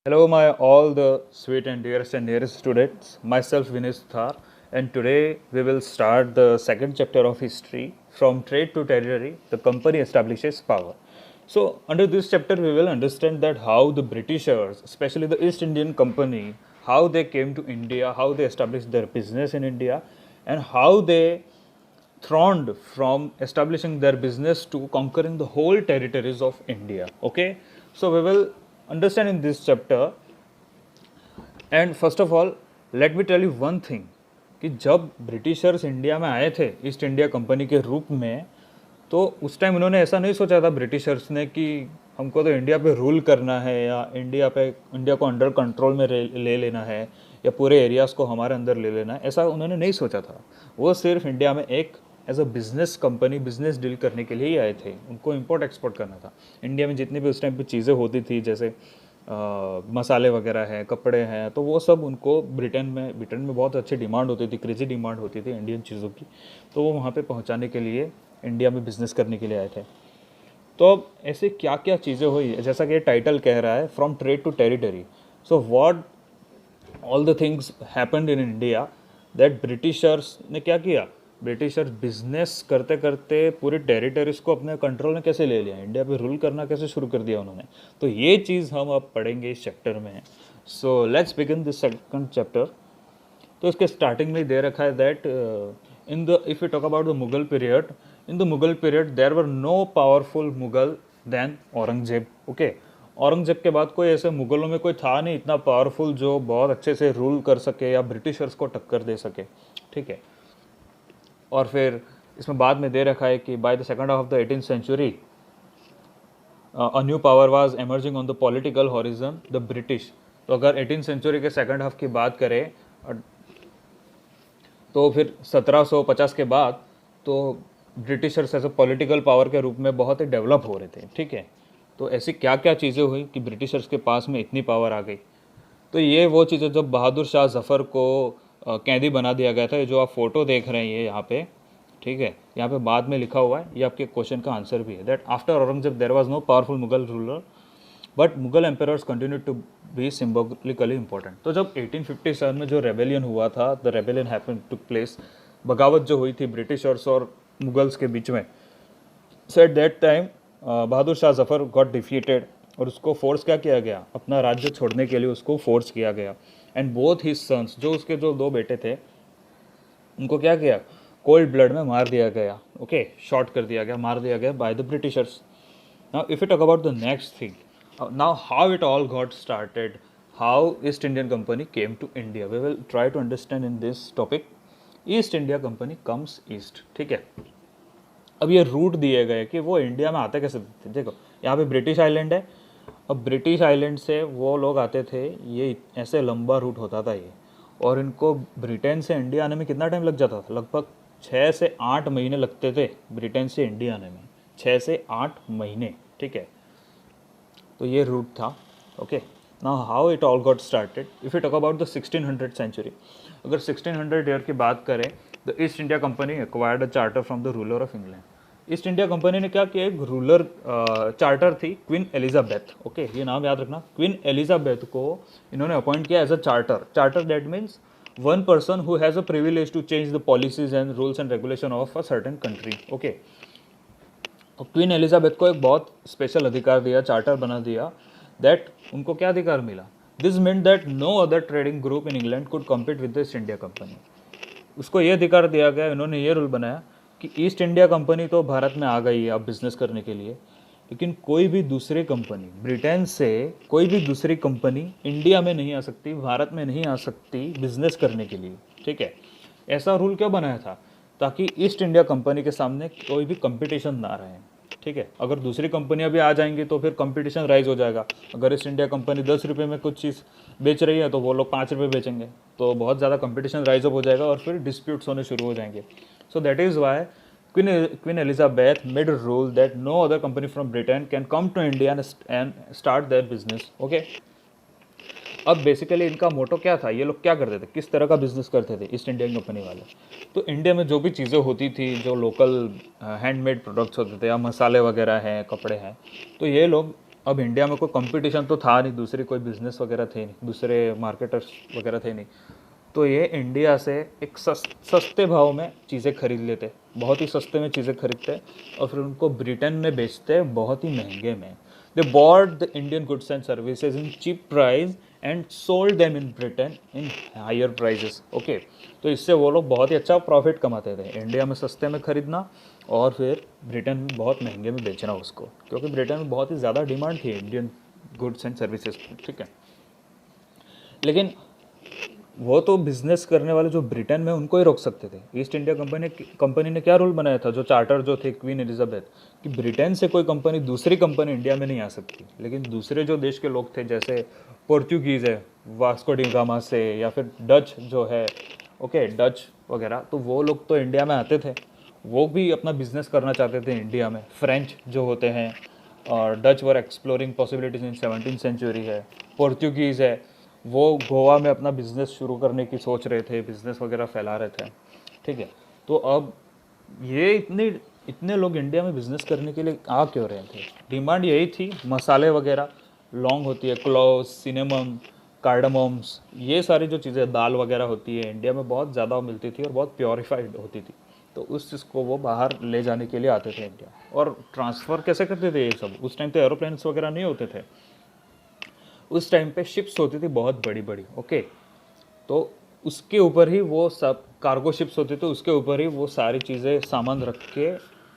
Hello, my all the sweet and dearest and nearest students. Myself Vinesh Thar, and today we will start the second chapter of history. From trade to territory, the company establishes power. So, under this chapter, we will understand that how the Britishers, especially the East Indian Company, how they came to India, how they established their business in India, and how they thronged from establishing their business to conquering the whole territories of India. Okay, so we will understand in this chapter. And first of all let me tell you one thing कि जब Britishers India में आए थे east India company के रूप में, तो उस टाइम उन्होंने ऐसा नहीं सोचा था ब्रिटिशर्स ने कि हमको तो इंडिया पे रूल करना है या इंडिया को अंडर कंट्रोल में ले लेना है या पूरे एरियाज़ को हमारे अंदर ले लेना है। ऐसा उन्होंने नहीं सोचा था। वो सिर्फ इंडिया में एक as a business company business deal करने के लिए ही आए थे। उनको इम्पोर्ट एक्सपोर्ट करना था। इंडिया में जितनी भी उस टाइम पे चीज़ें होती थी, जैसे मसाले वगैरह हैं, कपड़े हैं, तो वो सब उनको ब्रिटेन में बहुत अच्छी डिमांड होती थी, क्रेजी डिमांड होती थी इंडियन चीज़ों की। तो वो वहाँ पे पहुँचाने के लिए इंडिया में बिज़नेस करने के लिए आए थे। तो अब ऐसे क्या क्या चीज़ें हुई, जैसा कि ये टाइटल कह रहा है, from trade to territory. So what all the things happened in India, that Britishers ने क्या किया, ब्रिटिशर्स बिजनेस करते करते पूरे टेरिटरीज को अपने कंट्रोल में कैसे ले लिया, इंडिया पे रूल करना कैसे शुरू कर दिया उन्होंने। तो ये चीज़ हम अब पढ़ेंगे इस चैप्टर में। So let's begin this second chapter. तो इसके स्टार्टिंग में दे रखा है that in the if you talk about the Mughal period, in the Mughal period there were no powerful Mughal then Aurangzeb. Okay, Aurangzeb के बाद कोई ऐसे मुगलों में कोई था नहीं इतना पावरफुल जो बहुत अच्छे से रूल कर सके या ब्रिटिशर्स को टक्कर दे सके। ठीक है, और फिर इसमें बाद में दे रखा है कि by the second half of the 18th century a new power was emerging on the political horizon, the British. तो अगर 18th सेंचुरी के सेकंड हाफ की बात करें तो फिर 1750 के बाद तो ब्रिटिशर्स ऐसे पॉलिटिकल पावर के रूप में बहुत ही डेवलप हो रहे थे। ठीक है, तो ऐसी क्या क्या चीज़ें हुई कि ब्रिटिशर्स के पास में इतनी पावर आ गई। तो ये वो चीज़ें जब बहादुर शाह जफ़र को कैदी बना दिया गया था, ये जो आप फोटो देख रहे हैं ये यहाँ पे, ठीक है, यहाँ पे बाद में लिखा हुआ है, ये आपके क्वेश्चन का आंसर भी है, that after Aurangzeb there was no powerful Mughal ruler but Mughal empires continue to be symbolically important. तो जब 1857 में जो रेबेलियन हुआ था, the rebellion happen took place, बगावत जो हुई थी ब्रिटिशर्स और मुगल्स के बीच में, so at that time Bahadur Shah Zafar got defeated और उसको फोर्स क्या किया गया, अपना राज्य छोड़ने के लिए उसको फोर्स किया गया। एंड बोथ हिज सन्स, जो उसके जो दो बेटे थे, उनको क्या किया, कोल्ड ब्लड में मार दिया गया। ओके, शॉट कर दिया गया, मार दिया गया by the Britishers. Now if you talk about the next thing, now how it all got started, how East Indian company came to India, we will try to understand in this topic. East India company comes East. ठीक है, अब ये root दिए गए कि वो India में आते कैसे थे। देखो यहाँ पे ब्रिटिश आइलैंड है, अब ब्रिटिश आइलैंड से वो लोग आते थे, ये ऐसे लंबा रूट होता था ये, और इनको ब्रिटेन से इंडिया आने में कितना टाइम लग जाता था, लगभग 6 से 8 महीने लगते थे ब्रिटेन से इंडिया आने में, 6 से 8 महीने। ठीक है, तो ये रूट था। Okay, now how it all got started, if you talk about the 1600 century, अगर 1600 ईयर की बात करें, the East India company acquired a charter from the ruler of England. East India company ने क्या किया, एक रूलर चार्टर थी Queen Elizabeth. Okay, ये नाम याद रखना, क्वीन एलिजाबेथ को इन्होंने अपॉइंट किया as a charter. Charter that means one person who has a privilege to change the policies and rules and regulation of a certain country. Okay, Queen Elizabeth को एक बहुत स्पेशल अधिकार दिया, charter बना दिया, दैट उनको क्या अधिकार मिला, this mean that no other trading group in England could compete with the East India company. उसको ये अधिकार दिया गया, इन्होंने ये रूल बनाया कि ईस्ट इंडिया कंपनी तो भारत में आ गई है अब बिजनेस करने के लिए, लेकिन कोई भी दूसरी कंपनी, ब्रिटेन से कोई भी दूसरी कंपनी इंडिया में नहीं आ सकती, भारत में नहीं आ सकती बिजनेस करने के लिए। ठीक है, ऐसा रूल क्यों बनाया था, ताकि ईस्ट इंडिया कंपनी के सामने कोई भी कंपटीशन ना रहे। ठीक है, अगर दूसरी कंपनियां भी आ जाएंगी तो फिर कंपटीशन राइज हो जाएगा। अगर ईस्ट इंडिया कंपनी 10 रुपये में कुछ चीज़ बेच रही है तो वो लोग 5 रुपये बेचेंगे, तो बहुत ज़्यादा कंपटीशन राइज अप हो जाएगा और फिर डिस्प्यूट्स होने शुरू हो जाएंगे। So that is why Queen Elizabeth made a rule that no other company from Britain can come to India and start their business. Okay, अब बेसिकली इनका मोटो क्या था, ये लोग क्या करते थे, किस तरह का बिजनेस करते थे ईस्ट इंडियन कंपनी वाले। तो इंडिया में जो भी चीज़ें होती थी, जो लोकल हैंडमेड प्रोडक्ट्स होते थे या मसाले वगैरह हैं, कपड़े हैं, तो ये लोग अब इंडिया में कोई कंपटीशन तो था नहीं, दूसरी कोई बिजनेस वगैरह थे नहीं, दूसरे मार्केटर्स वगैरह थे नहीं, तो ये इंडिया से एक सस्ते भाव में चीज़ें खरीद लेते, बहुत ही सस्ते में चीज़ें खरीदते और फिर उनको ब्रिटेन में बेचते बहुत ही महंगे में। They bought the Indian goods and services in cheap price and sold them in Britain in higher prices. Okay, तो इससे वो लोग बहुत ही अच्छा प्रॉफिट कमाते थे, इंडिया में सस्ते में खरीदना और फिर ब्रिटेन में बहुत महंगे में बेचना उसको, क्योंकि ब्रिटेन में बहुत ही ज़्यादा डिमांड थी इंडियन गुड्स एंड सर्विसेज की। ठीक है, लेकिन वो तो बिजनेस करने वाले जो ब्रिटेन में उनको ही रोक सकते थे। ईस्ट इंडिया कंपनी ने क्या रूल बनाया था, जो चार्टर जो थे क्वीन एलिजाबेथ, कि ब्रिटेन से कोई कंपनी दूसरी कंपनी इंडिया में नहीं आ सकती, लेकिन दूसरे जो देश के लोग थे जैसे पोर्तुगीज़ है वास्को डी गामा से, या फिर डच जो है, ओके डच वगैरह, तो वो लोग तो इंडिया में आते थे, वो भी अपना बिजनेस करना चाहते थे इंडिया में। फ्रेंच जो होते हैं और Dutch were exploring possibilities in 17th century है। पोर्तुगीज़ है, वो गोवा में अपना बिज़नेस शुरू करने की सोच रहे थे, बिज़नेस वगैरह फैला रहे थे। ठीक है, तो अब ये इतने लोग इंडिया में बिज़नेस करने के लिए आ क्यों रहे थे? डिमांड यही थी, मसाले वगैरह, लौंग होती है, क्लोव, सिनेमम, कार्डमम्स, ये सारी जो चीज़ें, दाल वगैरह होती है, इंडिया में बहुत ज़्यादा मिलती थी और बहुत प्योरीफाइड होती थी, तो उस चीज़ को वो बाहर ले जाने के लिए आते थे इंडिया। और ट्रांसफ़र कैसे करते थे ये सब? उस टाइम तो एरोप्लेन्स वगैरह नहीं होते थे, उस टाइम पे शिप्स होती थी बहुत बड़ी बड़ी। ओके, तो उसके ऊपर ही वो सब कार्गो शिप्स होते थे, उसके ऊपर ही वो सारी चीज़ें सामान रख के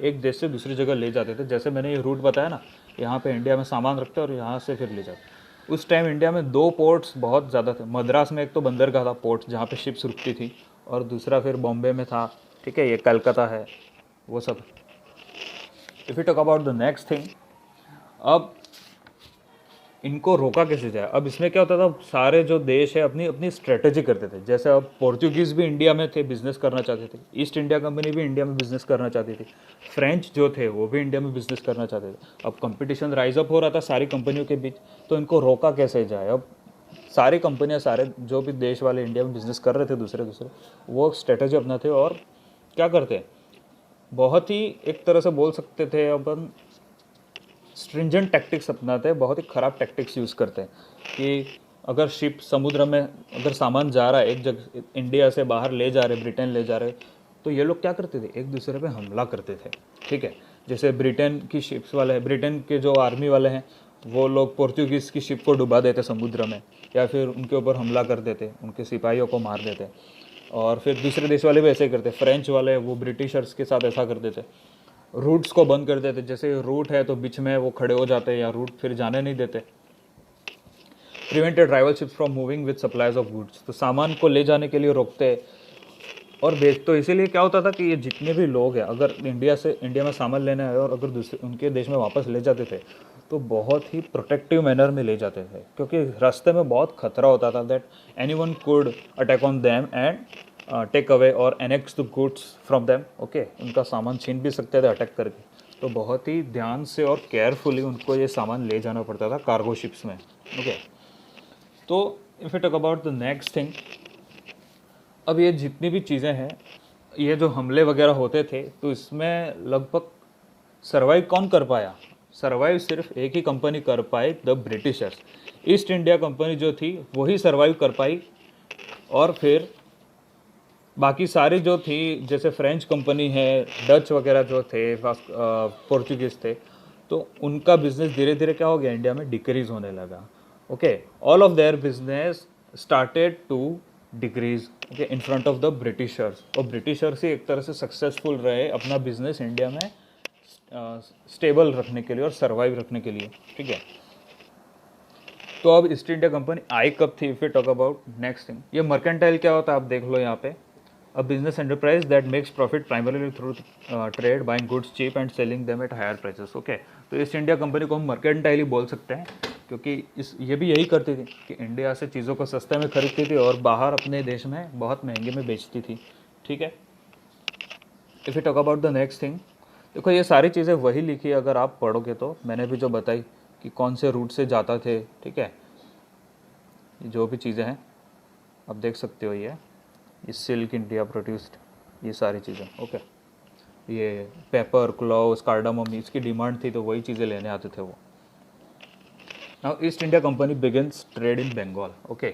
एक देश से दूसरी जगह ले जाते थे। जैसे मैंने ये रूट बताया ना, यहाँ पे इंडिया में सामान रखते और यहाँ से फिर ले जाते। उस टाइम इंडिया में दो पोर्ट्स बहुत ज़्यादा थे। मद्रास में एक तो बंदरगाह था पोर्ट जहाँ पे शिप्स रुकती थी, और दूसरा फिर बॉम्बे में था। ठीक है, ये कलकत्ता है, वो सब। If you talk about the next thing, अब इनको रोका कैसे जाए? अब इसमें क्या होता था, सारे जो देश है अपनी अपनी स्ट्रेटेजी करते थे। जैसे अब पोर्तुगीज़ भी इंडिया में थे, बिजनेस करना चाहते थे। ईस्ट इंडिया कंपनी भी इंडिया में बिजनेस करना चाहती थी। फ्रेंच जो थे वो भी इंडिया में बिजनेस करना चाहते थे। अब कंपटीशन राइज अप हो रहा था सारी कंपनियों के बीच, तो इनको रोका कैसे जाए? अब सारी कंपनियां, सारे जो भी देश वाले इंडिया में बिजनेस कर रहे थे दूसरे दूसरे, वो स्ट्रेटेजी अपनाते और क्या करते, बहुत ही एक तरह से बोल सकते थे अपन स्ट्रिंजेंट टैक्टिक्स अपनाते हैं, बहुत ही ख़राब टैक्टिक्स यूज़ करते हैं। कि अगर शिप समुद्र में अगर सामान जा रहा है, एक जगह इंडिया से बाहर ले जा रहे, ब्रिटेन ले जा रहे, तो ये लोग क्या करते थे, एक दूसरे पे हमला करते थे। ठीक है, जैसे ब्रिटेन की शिप्स वाले हैं, ब्रिटेन के जो आर्मी वाले हैं, वो लोग पोर्तुगीज़ की शिप को डुबा देते समुद्र में, या फिर उनके ऊपर हमला कर देते, उनके सिपाहियों को मार देते। और फिर दूसरे देश वाले भी ऐसे ही करते, फ्रेंच वाले वो ब्रिटिशर्स के साथ ऐसा कर देते, रूट्स को बंद कर देते। जैसे रूट है तो बीच में वो खड़े हो जाते या रूट फिर जाने नहीं देते। Prevented rival ships from moving with supplies of goods, तो सामान को ले जाने के लिए रोकते और बेच। तो इसीलिए क्या होता था कि ये जितने भी लोग हैं, अगर इंडिया में सामान लेने आए और अगर दूसरे उनके देश में वापस ले जाते थे, तो बहुत ही प्रोटेक्टिव मैनर में ले जाते थे, क्योंकि रास्ते में बहुत खतरा होता था that anyone could attack on them and take away और annex the goods from them. Okay, उनका सामान छीन भी सकते थे अटैक करके, तो बहुत ही ध्यान से और केयरफुली उनको ये सामान ले जाना पड़ता था कार्गो शिप्स में। ओके, तो if you talk about the next thing, अब ये जितनी भी चीज़ें हैं, ये जो हमले वगैरह होते थे, तो इसमें लगभग सर्वाइव कौन कर पाया? सर्वाइव सिर्फ एक ही कंपनी कर पाई, the Britishers. East India company जो थी वही सर्वाइव कर पाई, और फिर बाकी सारी जो थी, जैसे फ्रेंच कंपनी है, डच वगैरह जो थे, पोर्चुगीज़ थे, तो उनका बिजनेस धीरे धीरे क्या हो गया, इंडिया में डिक्रीज होने लगा। Okay, all of their business started to decrease, okay, in front of the Britishers. और ब्रिटिशर्स ही एक तरह से सक्सेसफुल रहे अपना बिजनेस इंडिया में स्टेबल रखने के लिए और सर्वाइव रखने के लिए। ठीक है, तो अब ईस्ट इंडिया कंपनी आई कब थी? If you talk about next thing, ये मर्केंटाइल क्या होता है आप देख लो यहाँ पे, a business enterprise that makes profit primarily through trade, buying goods cheap and selling them at higher prices. Okay, तो ईस्ट इंडिया कंपनी को हम मर्केंटाइल ही बोल सकते हैं, क्योंकि ये भी यही करती थी कि इंडिया से चीज़ों को सस्ते में खरीदती थी और बाहर अपने देश में बहुत महंगे में बेचती थी। ठीक है, if you talk about the next thing, देखो ये सारी चीज़ें वही लिखी, अगर आप पढ़ोगे तो मैंने भी जो बताई कि कौन से रूट से जाता थे। ठीक है, जो भी चीज़ें हैं आप देख सकते हो, ये सिल्क इंडिया प्रोड्यूस्ड, ये सारी चीज़ें। ओके, ये पेपर, क्लोव्स, कार्डामम, इसकी डिमांड थी तो वही चीज़ें लेने आते थे वो। Now East India company begins trade in Bengal. Okay,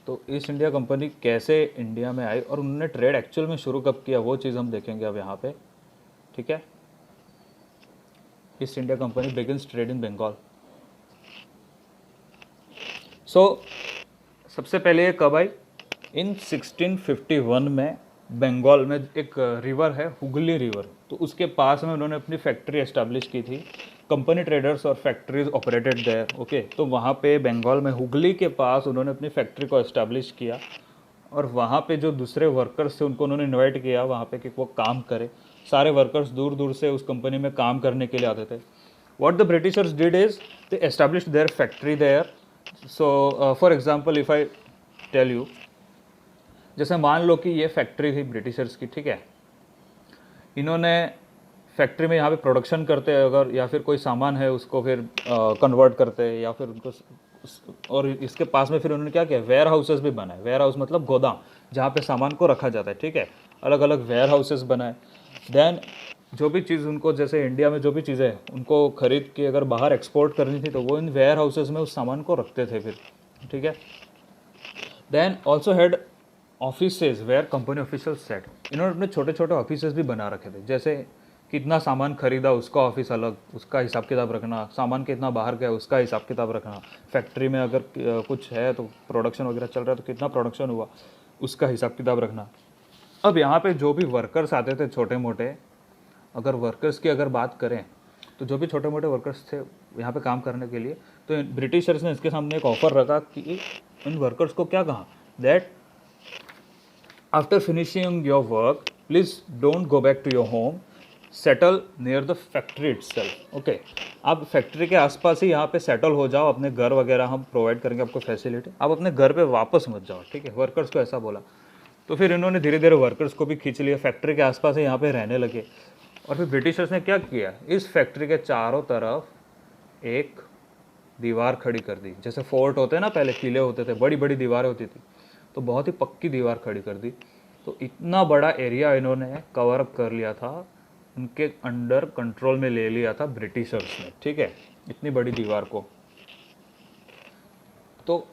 तो ईस्ट इंडिया कंपनी कैसे इंडिया में आई और उन्होंने ट्रेड एक्चुअल में शुरू कब किया वो चीज़ हम देखेंगे अब यहाँ पे। ठीक है, east India company begins trade in Bengal. So सबसे पहले ये कब आई? इन 1651 में बंगाल में एक रिवर है हुगली रिवर, तो उसके पास में उन्होंने अपनी फैक्ट्री एस्टैब्लिश की थी। कंपनी ट्रेडर्स और फैक्ट्रीज ऑपरेटेड देयर। ओके, तो वहाँ पे बंगाल में हुगली के पास उन्होंने अपनी फैक्ट्री को एस्टैब्लिश किया और वहाँ पे जो दूसरे वर्कर्स थे उनको उन्होंने इनवाइट किया वहाँ पे कि वो काम करें। सारे वर्कर्स दूर दूर से उस कंपनी में काम करने के लिए आते थे। What the Britishers did is they established their factory there. So for example if I tell you, जैसे मान लो कि ये फैक्ट्री थी ब्रिटिशर्स की, ठीक है, इन्होंने फैक्ट्री में यहाँ पे प्रोडक्शन करते हैं अगर, या फिर कोई सामान है उसको फिर कन्वर्ट करते हैं या फिर उनको और इसके पास में फिर उन्होंने क्या किया, वेयर हाउसेस भी बनाए। वेयर हाउस मतलब गोदाम जहाँ पे सामान को रखा जाता है। ठीक है, अलग अलग वेयर हाउसेस बनाए। देन जो भी चीज़ उनको, जैसे इंडिया में जो भी चीज़ें उनको खरीद के अगर बाहर एक्सपोर्ट करनी थी तो वो इन वेयर हाउसेस में उस सामान को रखते थे फिर। ठीक है, then also had offices where company official set. इन्होंने अपने छोटे छोटे ऑफिसेज भी बना रखे थे, जैसे कितना सामान खरीदा उसका ऑफिस अलग, उसका हिसाब किताब रखना, सामान कितना बाहर गया उसका हिसाब किताब रखना, फैक्ट्री में अगर कुछ है तो प्रोडक्शन वगैरह चल रहा है तो कितना प्रोडक्शन हुआ उसका हिसाब किताब रखना। अब यहाँ पे जो भी वर्कर्स आते थे छोटे मोटे, अगर वर्कर्स की अगर बात करें तो जो भी छोटे मोटे वर्कर्स थे यहाँ पे काम करने के लिए, तो ब्रिटिशर्स ने इसके सामने एक ऑफ़र रखा कि इन वर्कर्स को क्या कहा, that after finishing your work please don't go back to your home, settle near the factory itself. Okay, आप फैक्ट्री के आसपास ही यहाँ पे सेटल हो जाओ, अपने घर वगैरह हम प्रोवाइड करेंगे आपको फैसिलिटी, आप अपने घर पे वापस मत जाओ। ठीक है, वर्कर्स को ऐसा बोला। तो फिर इन्होंने धीरे धीरे वर्कर्स को भी खींच लिया, फैक्ट्री के आसपास ही यहाँ पे रहने लगे। और फिर ब्रिटिशर्स ने क्या किया, इस फैक्ट्री के चारों तरफ एक दीवार खड़ी कर दी। जैसे फोर्ट होते हैं ना, पहले किले होते थे, बड़ी बड़ी दीवारें होती थी, तो बहुत ही पक्की दीवार खड़ी कर दी। तो इतना बड़ा एरिया इन्होंने कवर अप कर लिया था, उनके अंडर कंट्रोल में ले लिया था ब्रिटिशर्स ने। ठीक है, इतनी बड़ी दीवार को। तो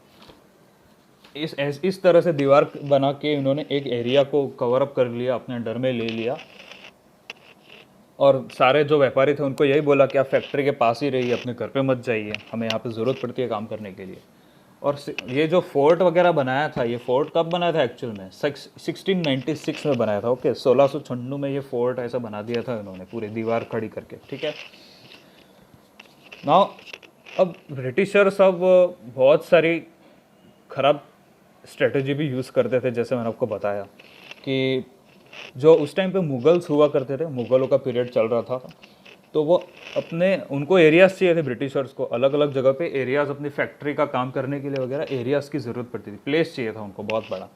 इस तरह से दीवार बना के इन्होंने एक एरिया को कवर अप कर लिया, अपने अंडर में ले लिया। और सारे जो व्यापारी थे उनको यही बोला कि आप फैक्ट्री के पास ही रहिए, अपने घर पे मत जाइए, हमें यहाँ पे ज़रूरत पड़ती है काम करने के लिए। और ये जो फोर्ट वगैरह बनाया था, ये फोर्ट कब बनाया था एक्चुअल में? 1696 में बनाया था। ओके, 1696 में ये फोर्ट ऐसा बना दिया था इन्होंने, पूरी दीवार खड़ी करके। ठीक है, नाउ अब ब्रिटिशर्स अब बहुत सारी खराब स्ट्रेटजी भी यूज़ करते थे, जैसे मैंने आपको बताया कि जो उस टाइम पे मुगल्स हुआ करते थे, मुगलों का पीरियड चल रहा था, तो वो उनको एरियाज़ चाहिए थे ब्रिटिशर्स को, अलग अलग जगह पे एरियाज़, अपनी फैक्ट्री का काम करने के लिए वगैरह एरियाज़ की ज़रूरत पड़ती थी, प्लेस चाहिए था उनको बहुत बड़ा।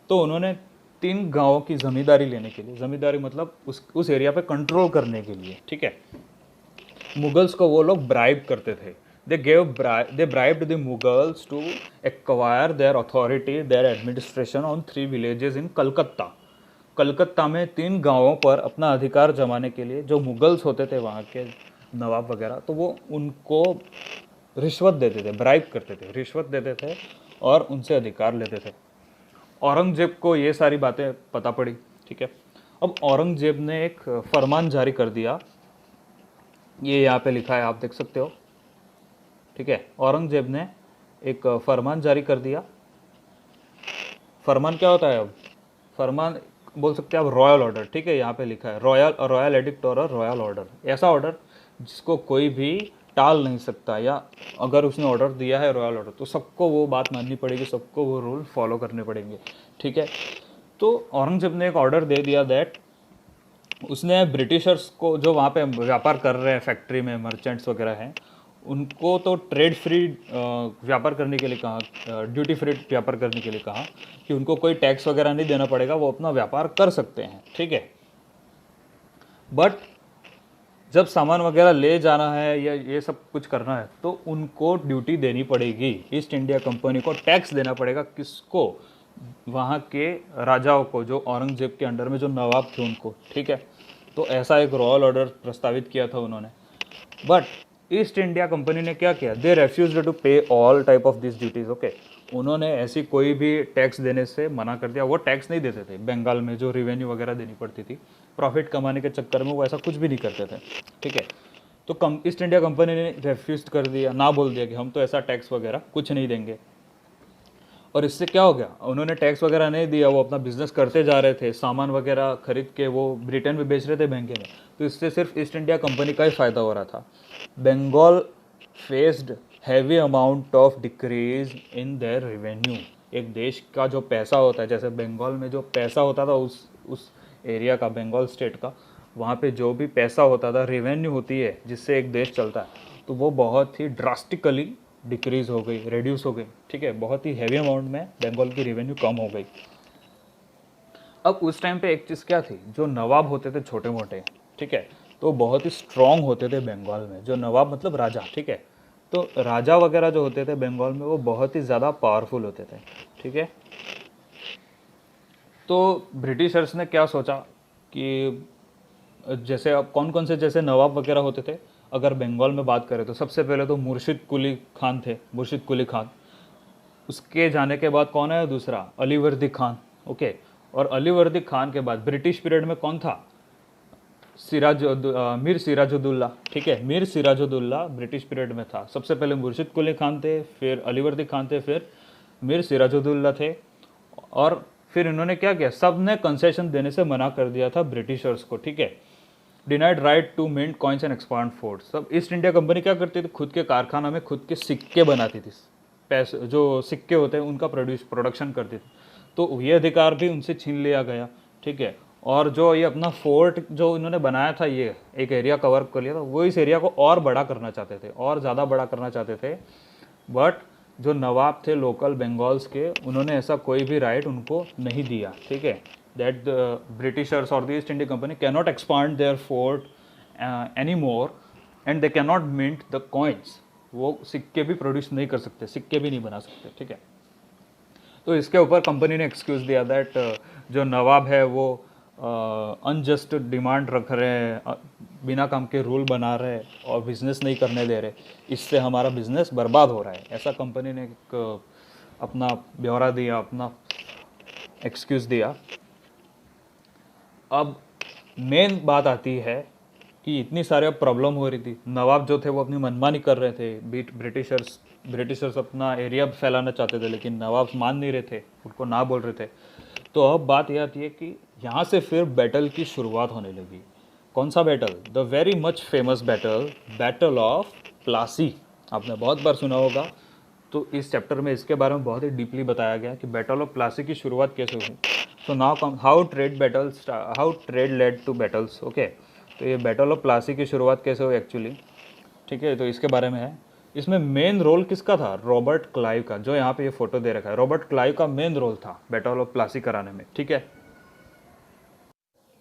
तो उन्होंने 3 गाँवों की ज़मींदारी लेने के लिए, ज़मींदारी मतलब उस एरिया पे कंट्रोल करने के लिए, ठीक है, मुगल्स को वो लोग ब्राइब करते थे। They bribed the Mughals to acquire their authority, their administration on 3 villages in Kolkata. Calcutta में 3 गांवों पर अपना अधिकार जमाने के लिए जो मुगल्स होते थे वहाँ के नवाब वगैरह, तो वो उनको रिश्वत देते थे, ब्राइब करते थे, रिश्वत देते थे और उनसे अधिकार लेते थे। औरंगजेब को ये सारी बातें पता पड़ी। ठीक है, अब औरंगजेब ने एक फरमान जारी कर दिया, ये यहाँ पे लिखा है, आप देख सकते हो। ठीक है, औरंगजेब ने एक फरमान जारी कर दिया। फरमान क्या होता है? अब फरमान बोल सकते हैं आप रॉयल ऑर्डर। ठीक है, यहाँ पे लिखा है रॉयल एडिक्ट और रॉयल ऑर्डर, ऐसा ऑर्डर जिसको कोई भी टाल नहीं सकता, या अगर उसने ऑर्डर दिया है रॉयल ऑर्डर तो सबको वो बात माननी पड़ेगी, सबको वो रूल फॉलो करने पड़ेंगे। ठीक है, तो औरंगजेब ने एक ऑर्डर दे दिया दैट उसने ब्रिटिशर्स को, जो वहाँ पे व्यापार कर रहे हैं फैक्ट्री में मर्चेंट्स वगैरह हैं, उनको तो ट्रेड फ्री व्यापार करने के लिए कहा, ड्यूटी फ्री व्यापार करने के लिए कहा कि उनको कोई टैक्स वगैरह नहीं देना पड़ेगा, वो अपना व्यापार कर सकते हैं। ठीक है, बट जब सामान वगैरह ले जाना है या ये सब कुछ करना है तो उनको ड्यूटी देनी पड़ेगी, ईस्ट इंडिया कंपनी को टैक्स देना पड़ेगा। किसको? वहाँ के राजाओं को, जो औरंगजेब के अंडर में जो नवाब थे उनको। ठीक है, तो ऐसा एक रॉयल ऑर्डर प्रस्तावित किया था उन्होंने। बट ईस्ट इंडिया कंपनी ने क्या किया, दे रेफ्यूज्ड टू पे all type of this duties. Okay, उन्होंने ऐसी कोई भी टैक्स देने से मना कर दिया। वो टैक्स नहीं देते थे, बंगाल में जो रेवेन्यू वगैरह देनी पड़ती थी प्रॉफिट कमाने के चक्कर में, वो ऐसा कुछ भी नहीं करते थे। ठीक है, तो ईस्ट इंडिया कंपनी ने रेफ्यूज कर दिया, ना बोल दिया कि हम तो ऐसा टैक्स वगैरह कुछ नहीं देंगे। और इससे क्या हो गया, उन्होंने टैक्स वगैरह नहीं दिया, वो अपना बिजनेस करते जा रहे थे, सामान वगैरह खरीद के वो ब्रिटेन में बेच रहे थे महंगे में। तो इससे सिर्फ ईस्ट इंडिया कंपनी का ही फ़ायदा हो रहा था। Bengal faced heavy amount of decrease in their revenue. एक देश का जो पैसा होता है, जैसे बंगाल में जो पैसा होता था उस एरिया का, बंगाल स्टेट का, वहाँ पे जो भी पैसा होता था, रेवेन्यू होती है जिससे एक देश चलता है, तो वो बहुत ही ड्रास्टिकली डिक्रीज हो गई, रिड्यूस हो गई। ठीक है, बहुत ही हैवी अमाउंट में बंगाल की रेवेन्यू कम हो गई। अब उस टाइम पे एक चीज़ क्या थी, जो नवाब होते थे छोटे मोटे, ठीक है, तो बहुत ही स्ट्रांग होते थे बंगाल में। जो नवाब मतलब राजा, ठीक है, तो राजा वगैरह जो होते थे बंगाल में वो बहुत ही ज़्यादा पावरफुल होते थे। ठीक है, तो ब्रिटिशर्स ने क्या सोचा कि जैसे अब कौन कौन से जैसे नवाब वगैरह होते थे, अगर बंगाल में बात करें तो सबसे पहले तो मुर्शिद कुली खान थे, मुर्शिद कुली खान। उसके जाने के बाद कौन है दूसरा, अलीवर्दी खान। ओके, और अलीवर्दी खान के बाद ब्रिटिश पीरियड में कौन था, मीर सिराजुद्दौला। ठीक है, मीर सिराजुद्दौला ब्रिटिश पीरियड में था। सबसे पहले मुर्शिद कुली खान थे, फिर अलीवर्दी खान थे, फिर मीर सिराजुद्दौला थे। और फिर इन्होंने क्या किया, सब ने कंसेशन देने से मना कर दिया था ब्रिटिशर्स को। ठीक है, denied right to mint coins and expand fort. सब ईस्ट इंडिया कंपनी क्या करती थी, खुद के कारखाना में खुद के सिक्के बनाती थी, पैसे जो सिक्के होते हैं उनका प्रोडक्शन करती थी। तो ये अधिकार भी उनसे छीन लिया गया। ठीक है, और जो ये अपना फोर्ट जो इन्होंने बनाया था, ये एक एरिया कवर कर लिया था, वो इस एरिया को और बड़ा करना चाहते थे, और ज़्यादा बड़ा करना चाहते थे। बट जो नवाब थे लोकल बंगाल्स के, उन्होंने ऐसा कोई भी राइट उनको नहीं दिया। ठीक है, दैट द ब्रिटिशर्स और the East India company can not expand their fort any more and they can not mint the coins. वो सिक्के भी प्रोड्यूस नहीं कर सकते, सिक्के भी नहीं बना सकते। ठीक है, तो इसके ऊपर कंपनी ने एक्सक्यूज़ दिया दैट जो नवाब है वो अनजस्ट डिमांड रख रहे हैं, बिना काम के रूल बना रहे हैं और बिज़नेस नहीं करने दे रहे, इससे हमारा बिज़नेस बर्बाद हो रहा है। ऐसा कंपनी ने एक अपना ब्यौरा दिया, अपना एक्सक्यूज़ दिया। अब मेन बात आती है कि इतनी सारे प्रॉब्लम हो रही थी, नवाब जो थे वो अपनी मनमानी कर रहे थे, ब्रिटिशर्स अपना एरिया फैलाना चाहते थे, लेकिन नवाब मान नहीं रहे थे, उनको ना बोल रहे थे। तो अब बात यह आती है कि यहाँ से फिर बैटल की शुरुआत होने लगी। कौन सा battle, the very much famous battle, battle of Plassey. आपने बहुत बार सुना होगा, तो इस चैप्टर में इसके बारे में बहुत ही डीपली बताया गया कि बैटल ऑफ प्लासी की शुरुआत कैसे हुई। So now how trade led to battles. Okay, तो ये बैटल ऑफ प्लासी की शुरुआत कैसे हुई एक्चुअली, ठीक है, तो इसके बारे में है। इसमें मेन रोल किसका था, रॉबर्ट क्लाइव का। जो यहाँ पे ये फोटो दे रखा है, रॉबर्ट क्लाइव का मेन रोल था बैटल ऑफ प्लासी कराने में। ठीक है,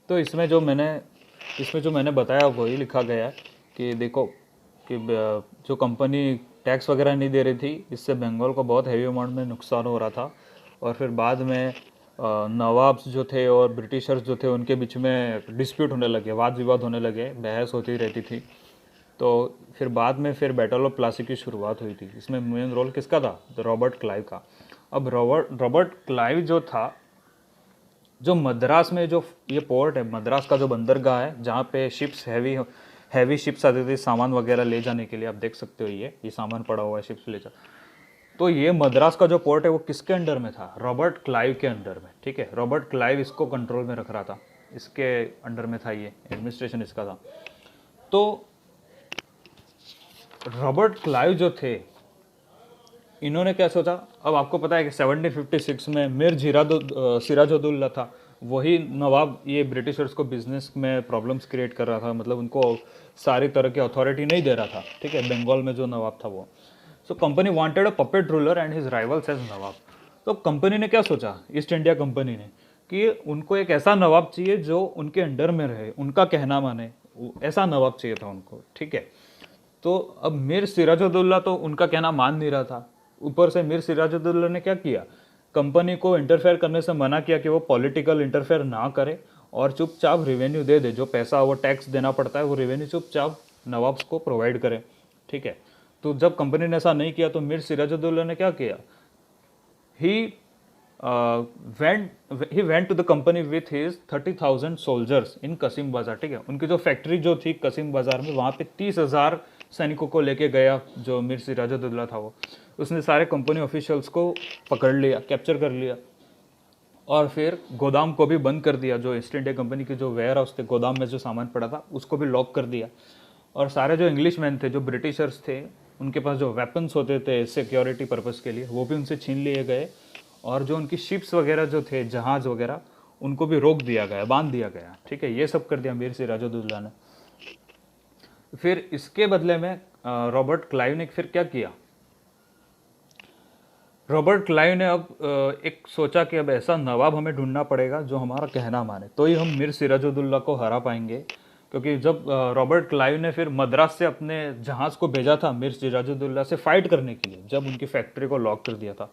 तो इसमें जो मैंने बताया वही लिखा गया है कि देखो कि जो कंपनी टैक्स वगैरह नहीं दे रही थी, इससे बंगाल को बहुत हैवी अमाउंट में नुकसान हो रहा था। और फिर बाद में नवाब्स जो थे और ब्रिटिशर्स जो थे उनके बीच में डिस्प्यूट होने लगे, वाद विवाद होने लगे, बहस होती रहती थी। तो फिर बाद में फिर बैटल ऑफ प्लासी की शुरुआत हुई थी। इसमें मेन रोल किसका था, तो रॉबर्ट क्लाइव का। अब रॉबर्ट क्लाइव जो था, जो मद्रास में जो ये पोर्ट है, मद्रास का जो बंदरगाह है, जहाँ पे शिप्स हैवी शिप्स आती थी सामान वगैरह ले जाने के लिए, आप देख सकते हो ये सामान पड़ा हुआ है शिप्स ले जा। तो ये मद्रास का जो पोर्ट है वो किसके अंडर में था, रॉबर्ट क्लाइव के अंडर में। ठीक है, रॉबर्ट क्लाइव इसको कंट्रोल में रख रहा था, इसके अंडर में था, ये एडमिनिस्ट्रेशन इसका था। तो रॉबर्ट क्लाइव जो थे, इन्होंने क्या सोचा, अब आपको पता है कि 1756 में मीर सिराजुद्दौला था, वही नवाब ये ब्रिटिशर्स को बिजनेस में प्रॉब्लम्स क्रिएट कर रहा था, मतलब उनको सारी तरह की अथॉरिटी नहीं दे रहा था। ठीक है, बंगाल में जो नवाब था वो। So company wanted a puppet ruler and his rivals as nawab. तो कंपनी ने क्या सोचा, ईस्ट इंडिया कंपनी ने, कि उनको एक ऐसा नवाब चाहिए जो उनके अंडर में रहे, उनका कहना माने, ऐसा नवाब चाहिए था उनको। ठीक है, तो अब मीर सिराजुद्दौला तो उनका कहना मान नहीं रहा था। ऊपर से मीर सिराजुद्दौला ने क्या किया, कंपनी को इंटरफेयर करने से मना किया कि वो पॉलिटिकल इंटरफेयर ना करे और चुपचाप रेवेन्यू दे दे, जो पैसा वो टैक्स देना पड़ता है वो रेवेन्यू चुपचाप नवाब्स को प्रोवाइड करे। ठीक है। तो जब कंपनी ने ऐसा नहीं किया तो मीर सिराजुद्दौला ने क्या किया, he went to the company with his 30,000 soldiers in Kasim Bazar, ठीक है। उनकी जो फैक्ट्री जो थी कसीम बाजार में, वहाँ पे 30,000 सैनिकों को लेके गया जो मीर सिराजुद्दौला था वो। उसने सारे कंपनी ऑफिशियल्स को पकड़ लिया, कैप्चर कर लिया, और फिर गोदाम को भी बंद कर दिया। जो ईस्ट इंडिया कंपनी के जो वेयर हाउस थे, गोदाम में जो सामान पड़ा था उसको भी लॉक कर दिया। और सारे जो इंग्लिश मैन थे, जो ब्रिटिशर्स थे, उनके पास जो वेपन्स होते थे सिक्योरिटी पर्पज़ के लिए, वो भी उनसे छीन लिए गए। और जो उनकी शिप्स वगैरह जो थे, जहाज़ वगैरह, उनको भी रोक दिया गया, बांध दिया गया, ठीक है। ये सब कर दिया मीर सिराजुद्दौला ने। फिर इसके बदले में रॉबर्ट क्लाइव ने फिर क्या किया, रॉबर्ट क्लाइव ने अब एक सोचा कि अब ऐसा नवाब हमें ढूंढना पड़ेगा जो हमारा कहना माने, तो ही हम मीर सिराजुद्दौला को हरा पाएंगे। क्योंकि जब रॉबर्ट क्लाइव ने फिर मद्रास से अपने जहाज़ को भेजा था मीर सिराजुद्दौला से फाइट करने के लिए, जब उनकी फैक्ट्री को लॉक कर दिया था,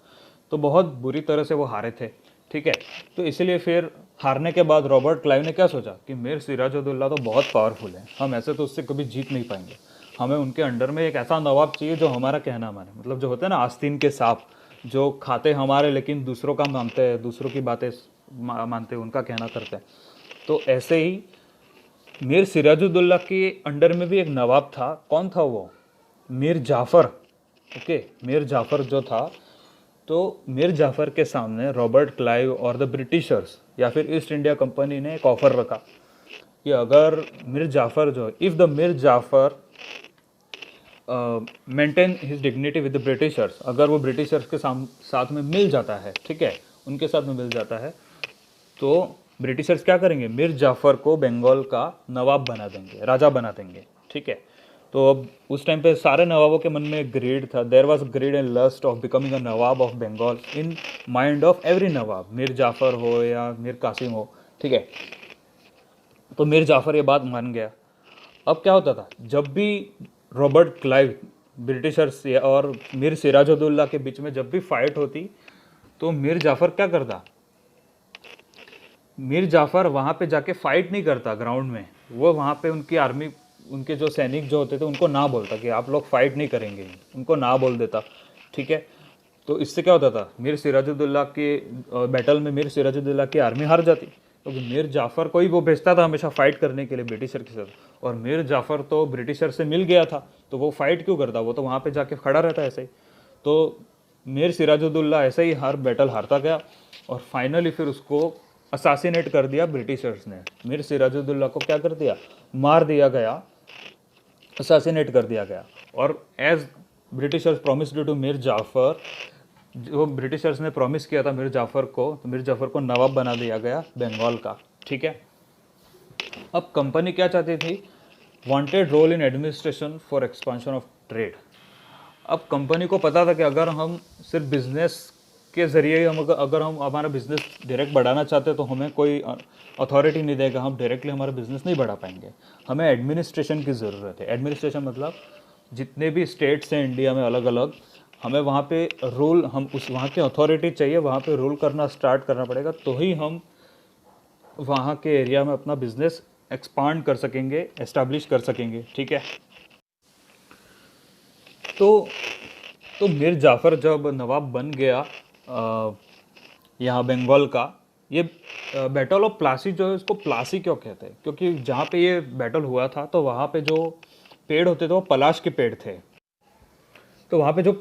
तो बहुत बुरी तरह से वो हारे थे, ठीक है। तो इसलिए फिर हारने के बाद रॉबर्ट क्लाइव ने क्या सोचा कि मीर सिराजुद्दौला तो बहुत पावरफुल है, हम ऐसे तो उससे कभी जीत नहीं पाएंगे, हमें उनके अंडर में एक ऐसा नवाब चाहिए जो हमारा कहना माने। मतलब जो होते हैं ना आस्तीन के सांप, जो खाते हमारे लेकिन दूसरों का मानते हैं, दूसरों की बातें मानते हैं, उनका कहना करते हैं। तो ऐसे ही मीर सिराजुद्दौला के अंडर में भी एक नवाब था। कौन था वो? मीर जाफ़र, ओके। मीर जाफ़र जो था, तो मीर जाफ़र के सामने रॉबर्ट क्लाइव और द ब्रिटिशर्स या फिर ईस्ट इंडिया कंपनी ने एक ऑफ़र रखा कि अगर मीर जाफ़र जो, if the Mir Jafar maintain his dignity with the Britishers, अगर वो ब्रिटिशर्स के साथ में मिल जाता है, ठीक है, उनके साथ में मिल जाता है, तो ब्रिटिशर्स क्या करेंगे, मीर जाफ़र को बंगाल का नवाब बना देंगे, राजा बना देंगे, ठीक है। तो अब उस टाइम पे सारे नवाबों के मन में ग्रीड था, there was greed and lust of becoming a nawab of Bengal in mind of every nawab, Mir Jafar हो या मीर कासिम हो, ठीक है। तो मीर जाफ़र ये बात मान गया। अब क्या होता था, जब भी रॉबर्ट क्लाइव, ब्रिटिशर्स और मीर सिराजुद्दौला के बीच में जब भी फाइट होती, तो मीर जाफ़र क्या करता, मीर जाफ़र वहाँ पे जाके फाइट नहीं करता ग्राउंड में, वो वहाँ पे उनकी आर्मी, उनके जो सैनिक जो होते थे उनको ना बोलता कि आप लोग फाइट नहीं करेंगे, उनको ना बोल देता, ठीक है। तो इससे क्या होता था, मीर सिराजुद्दौला के बैटल में मीर सिराजुद्दौला की आर्मी हार जाती, क्योंकि मीर जाफ़र को ही वो भेजता था हमेशा फाइट करने के लिए ब्रिटिशर के साथ, और मीर जाफ़र तो ब्रिटिशर से मिल गया था, तो वो फाइट क्यों करता, वो तो वहाँ पे जाके खड़ा रहता ऐसे ही। तो मीर सिराजुद्दौला ऐसे ही हर बैटल हारता गया, और फाइनली फिर उसको असासिनेट कर दिया ब्रिटिशर्स ने। मीर सिराजुद्दौला को क्या कर दिया, मार दिया गया, असासिनेट कर दिया गया। और as Britishers promised to Mir Jafar, जो ब्रिटिशर्स ने प्रॉमिस किया था मीर जाफ़र को, तो मीर जाफ़र को नवाब बना दिया गया बंगाल का, ठीक है। अब कंपनी क्या चाहती थी, wanted role in administration for expansion of trade. अब कंपनी को पता था कि अगर हम सिर्फ बिजनेस के ज़रिए ही अगर हम हमारा बिज़नेस डायरेक्ट बढ़ाना चाहते हैं तो हमें कोई अथॉरिटी नहीं देगा, हम डायरेक्टली हमारा बिज़नेस नहीं बढ़ा पाएंगे, हमें एडमिनिस्ट्रेशन की ज़रूरत है। एडमिनिस्ट्रेशन मतलब जितने भी स्टेट्स हैं इंडिया में अलग अलग, हमें वहाँ पे रूल, हम उस वहाँ की अथॉरिटी चाहिए, वहाँ पे रूल करना स्टार्ट करना पड़ेगा, तो ही हम वहाँ के एरिया में अपना बिज़नेस एक्सपांड कर सकेंगे, एस्टैब्लिश कर सकेंगे, ठीक है। तो मीर जाफ़र जब नवाब बन गया यहाँ बंगाल का, ये बैटल ऑफ प्लासी जो है, उसको प्लासी क्यों कहते हैं, क्योंकि जहाँ पे ये बैटल हुआ था तो वहाँ पे जो पेड़ होते थे वो पलाश के पेड़ थे, तो वहाँ पे जो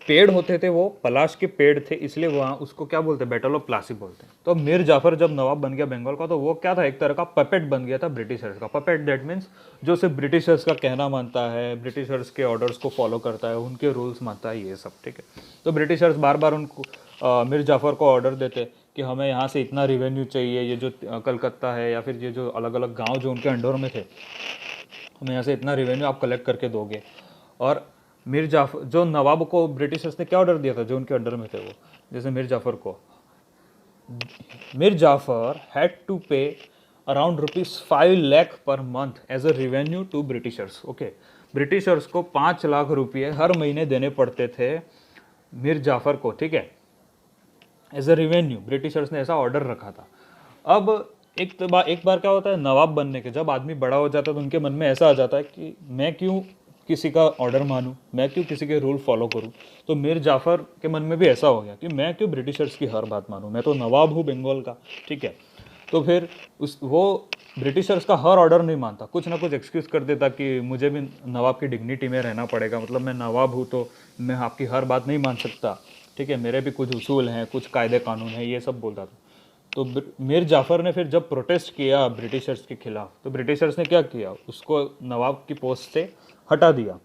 पेड़ होते थे वो पलाश के पेड़ थे, इसलिए वहाँ उसको क्या बोलते हैं, बैटल ऑफ प्लासी बोलते हैं। तो मीर जाफ़र जब नवाब बन गया बंगाल का, तो वो क्या था, एक तरह का पपेट बन गया था ब्रिटिशर्स का। पपेट दैट मीन्स जो सिर्फ ब्रिटिशर्स का कहना मानता है, ब्रिटिशर्स के ऑर्डर्स को फॉलो करता है, उनके रूल्स मानता है, ये सब, ठीक है। तो ब्रिटिशर्स बार बार उनको मीर जाफ़र को ऑर्डर देते कि हमें यहाँ से इतना रिवेन्यू चाहिए, ये जो कलकत्ता है या फिर ये जो अलग अलग गाँव जो उनके अंडर में थे, हमें यहाँ से इतना रिवेन्यू आप कलेक्ट करके दोगे। और मीर जाफ़र, जो नवाब को ब्रिटिशर्स ने क्या ऑर्डर दिया था जो उनके अंडर में थे वो, जैसे मीर जाफ़र को, Mir Jafar had to pay around ₹5 lakh per month as a revenue to Britishers, okay. Britishers को 5 लाख रुपये हर महीने देने पड़ते थे मीर जाफ़र को, ठीक है, एज अ रिवेन्यू। ब्रिटिशर्स ने ऐसा ऑर्डर रखा था। अब एक बार क्या होता है, नवाब बनने के जब आदमी बड़ा हो जाता है तो उनके मन में ऐसा आ जाता है कि मैं क्यों किसी का ऑर्डर मानूं, मैं क्यों किसी के रूल फॉलो करूं। तो मीर जाफ़र के मन में भी ऐसा हो गया कि मैं क्यों ब्रिटिशर्स की हर बात मानूं, मैं तो नवाब हूँ बंगाल का, ठीक है। तो फिर वो ब्रिटिशर्स का हर ऑर्डर नहीं मानता, कुछ ना कुछ एक्सक्यूज़ कर देता कि मुझे भी नवाब की डिग्निटी में रहना पड़ेगा, मतलब मैं नवाब हूँ तो मैं आपकी हर बात नहीं मान सकता, ठीक है, मेरे भी कुछ उसूल हैं, कुछ कायदे कानून हैं, ये सब बोलता था। तो मीर जाफ़र ने फिर जब प्रोटेस्ट किया ब्रिटिशर्स के खिलाफ, तो ब्रिटिशर्स ने क्या किया, उसको नवाब की पोस्ट से हटा दिया,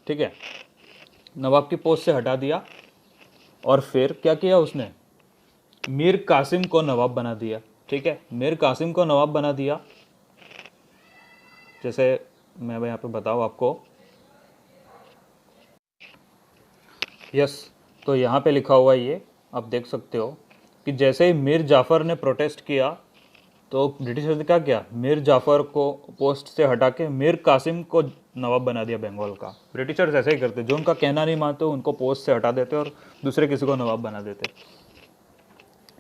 ठीक है, नवाब की पोस्ट से हटा दिया। और फिर क्या किया उसने, मीर कासिम को नवाब बना दिया, ठीक है, मीर कासिम को नवाब बना दिया। जैसे मैं यहाँ पे बताऊँ आपको, यस, तो यहाँ पे लिखा हुआ है ये, आप देख सकते हो कि जैसे ही मीर जाफ़र ने प्रोटेस्ट किया तो ब्रिटिशर्स ने क्या किया, मीर जाफ़र को पोस्ट से हटा के मीर कासिम को नवाब बना दिया बंगाल का। ब्रिटिशर्स ऐसे ही करते, जो उनका कहना नहीं मानते उनको पोस्ट से हटा देते और दूसरे किसी को नवाब बना देते,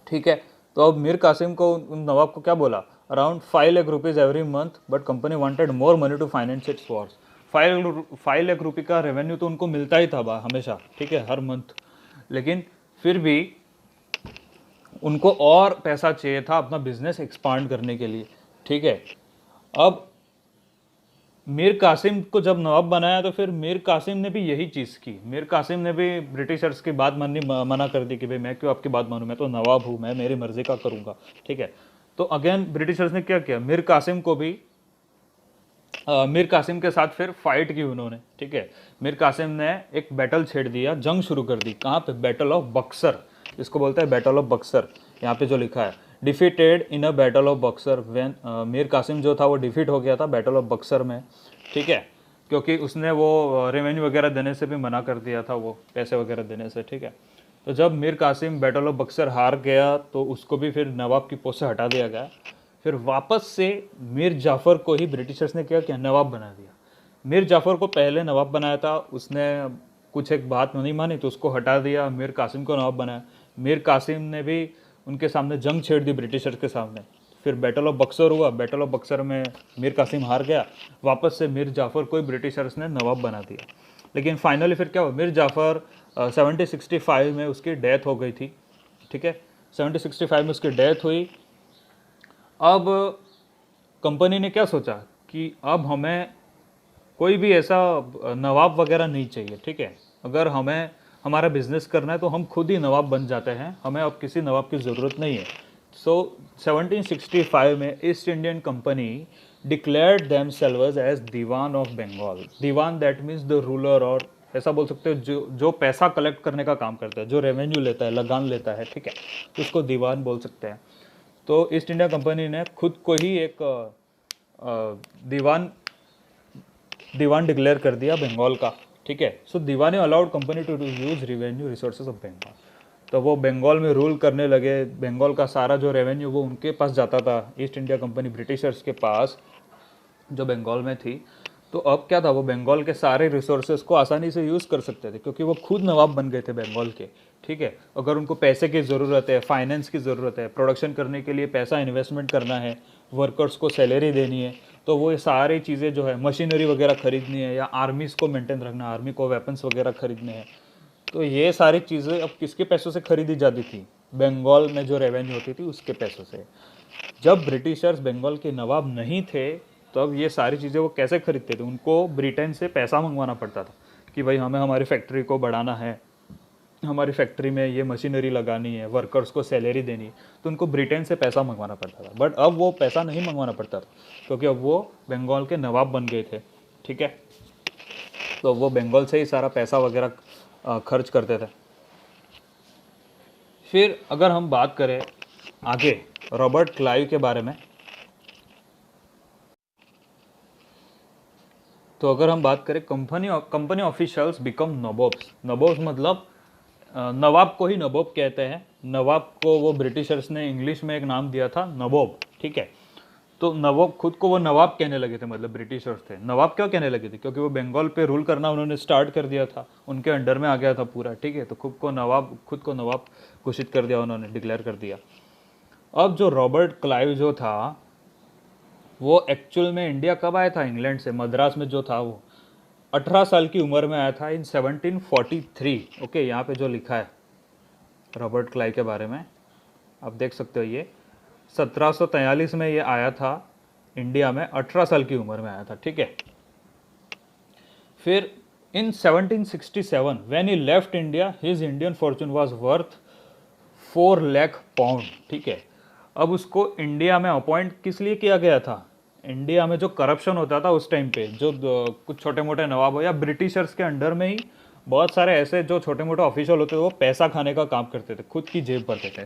ठीक है। तो अब मीर कासिम को उन नवाब को क्या बोला, around 5 lakh rupees every month, but company wanted more money to finance its wars. 5 lakh रुपये का रेवेन्यू तो उनको मिलता ही था हमेशा, ठीक है, हर मंथ, लेकिन फिर भी उनको और पैसा चाहिए था अपना बिजनेस एक्सपांड करने के लिए, ठीक है। अब मीर कासिम को जब नवाब बनाया तो फिर मीर कासिम ने भी यही चीज़ की, मीर कासिम ने भी ब्रिटिशर्स की बात माननी मना कर दी कि भाई मैं क्यों आपकी बात मानूं, मैं तो नवाब हूँ, मैं मेरी मर्जी का करूँगा, ठीक है। तो अगेन ब्रिटिशर्स ने क्या किया, मीर कासिम को भी मीर कासिम के साथ फिर फाइट की उन्होंने, ठीक है। मीर कासिम ने एक बैटल छेड़ दिया, जंग शुरू कर दी, कहाँ पे, बैटल ऑफ बक्सर, इसको बोलते हैं बैटल ऑफ बक्सर। यहाँ पे जो लिखा है, defeated in a battle of Buxar, when Mir Qasim जो था वो डिफीट हो गया था बैटल ऑफ बक्सर में, ठीक है, क्योंकि उसने वो रेवेन्यू वगैरह देने से भी मना कर दिया था, वो पैसे वगैरह देने से, ठीक है। तो जब मीर कासिम बैटल ऑफ बक्सर हार गया तो उसको भी फिर नवाब की पोस्ट से हटा दिया गया। फिर वापस से मीर जाफ़र को ही ब्रिटिशर्स ने क्या किया, नवाब बना दिया। मीर जाफ़र को पहले नवाब बनाया था, उसने कुछ एक बात नहीं मानी तो उसको हटा दिया, मीर कासिम को नवाब बनाया। मीर कासिम ने भी उनके सामने जंग छेड़ दी ब्रिटिशर्स के सामने, फिर बैटल ऑफ बक्सर हुआ, बैटल ऑफ बक्सर में मीर कासिम हार गया, वापस से मीर जाफ़र को ही ब्रिटिशर्स ने नवाब बना दिया। लेकिन फाइनली फिर क्या हुआ, मीर जाफ़र 1765 में उसकी डेथ हो गई थी, ठीक है, 1765 में उसकी डेथ हुई। अब कंपनी ने क्या सोचा कि अब हमें कोई भी ऐसा नवाब वगैरह नहीं चाहिए, ठीक है, अगर हमें हमारा बिजनेस करना है तो हम खुद ही नवाब बन जाते हैं, हमें अब किसी नवाब की ज़रूरत नहीं है। सो 1765 में East Indian company declared themselves as Diwan of Bengal. Diwan that means the ruler, और ऐसा बोल सकते हो जो पैसा कलेक्ट करने का काम करता है, जो रेवेन्यू लेता है, लगान लेता है, ठीक है, तो उसको दीवान बोल सकते हैं। तो ईस्ट इंडिया कंपनी ने खुद को ही एक दीवान दीवान डिक्लेयर कर दिया बंगाल का, ठीक है। So diwan allowed company to use revenue resources of Bengal. तो वो बंगाल में रूल करने लगे, बंगाल का सारा जो रेवेन्यू वो उनके पास जाता था, ईस्ट इंडिया कंपनी ब्रिटिशर्स के पास जो बंगाल में थी। तो अब क्या था, वो बंगाल के सारे रिसोर्सेज को आसानी से यूज़ कर सकते थे क्योंकि वो खुद नवाब बन गए थे बंगाल के, ठीक है। अगर उनको पैसे की ज़रूरत है, फाइनेंस की ज़रूरत है, प्रोडक्शन करने के लिए पैसा इन्वेस्टमेंट करना है, वर्कर्स को सैलरी देनी है, तो वो ये सारी चीज़ें जो है, मशीनरी वगैरह खरीदनी है या आर्मीज़ को मेंटेन रखना, आर्मी को वेपन्स वगैरह खरीदने हैं, तो ये सारी चीज़ें अब किसके पैसों से खरीदी जाती थी, बंगाल में जो रेवेन्यू होती थी उसके पैसों से। जब ब्रिटिशर्स बंगाल के नवाब नहीं थे तो अब ये सारी चीज़ें वो कैसे खरीदते थे, उनको ब्रिटेन से पैसा मंगवाना पड़ता था कि भाई हमें हमारी फैक्ट्री को बढ़ाना है, हमारी फैक्ट्री में ये मशीनरी लगानी है, वर्कर्स को सैलरी देनी है, तो उनको ब्रिटेन से पैसा मंगवाना पड़ता था। बट अब वो पैसा नहीं मंगवाना पड़ता था क्योंकि अब वो बंगाल के नवाब बन गए थे, ठीक है। तो वो बंगाल से ही सारा पैसा वगैरह खर्च करते थे। फिर अगर हम बात करें आगे रॉबर्ट क्लाइव के बारे में, तो अगर हम बात करें company officials become nawabs. Nawabs मतलब नवाब को ही नवाब कहते हैं। नवाब को वो ब्रिटिशर्स ने इंग्लिश में एक नाम दिया था नवाब, ठीक है। तो नवाब खुद को वो नवाब कहने लगे थे, मतलब ब्रिटिशर्स थे नवाब क्यों कहने लगे थे, क्योंकि वो बंगाल पे रूल करना उन्होंने स्टार्ट कर दिया था, उनके अंडर में आ गया था पूरा, ठीक है। तो खुद को नवाब घोषित कर दिया उन्होंने, डिक्लेयर कर दिया। अब जो रॉबर्ट क्लाइव जो था वो एक्चुअल में इंडिया कब आया था, इंग्लैंड से, मद्रास में जो था वो 18 साल की उम्र में आया था इन 1743। ओके, यहाँ पे जो लिखा है रॉबर्ट क्लाइव के बारे में आप देख सकते हो, ये 1743 में ये आया था इंडिया में, 18 साल की उम्र में आया था, ठीक है। फिर इन 1767 when he left India his Indian Fortune was worth 4 lakh pound, ठीक है। अब उसको इंडिया में अपॉइंट किस लिए किया गया था? इंडिया में जो करप्शन होता था उस टाइम पे, जो कुछ छोटे मोटे नवाब हो या ब्रिटिशर्स के अंडर में ही बहुत सारे ऐसे जो छोटे मोटे ऑफिशियल होते थे, वो पैसा खाने का काम करते थे, खुद की जेब भरते थे,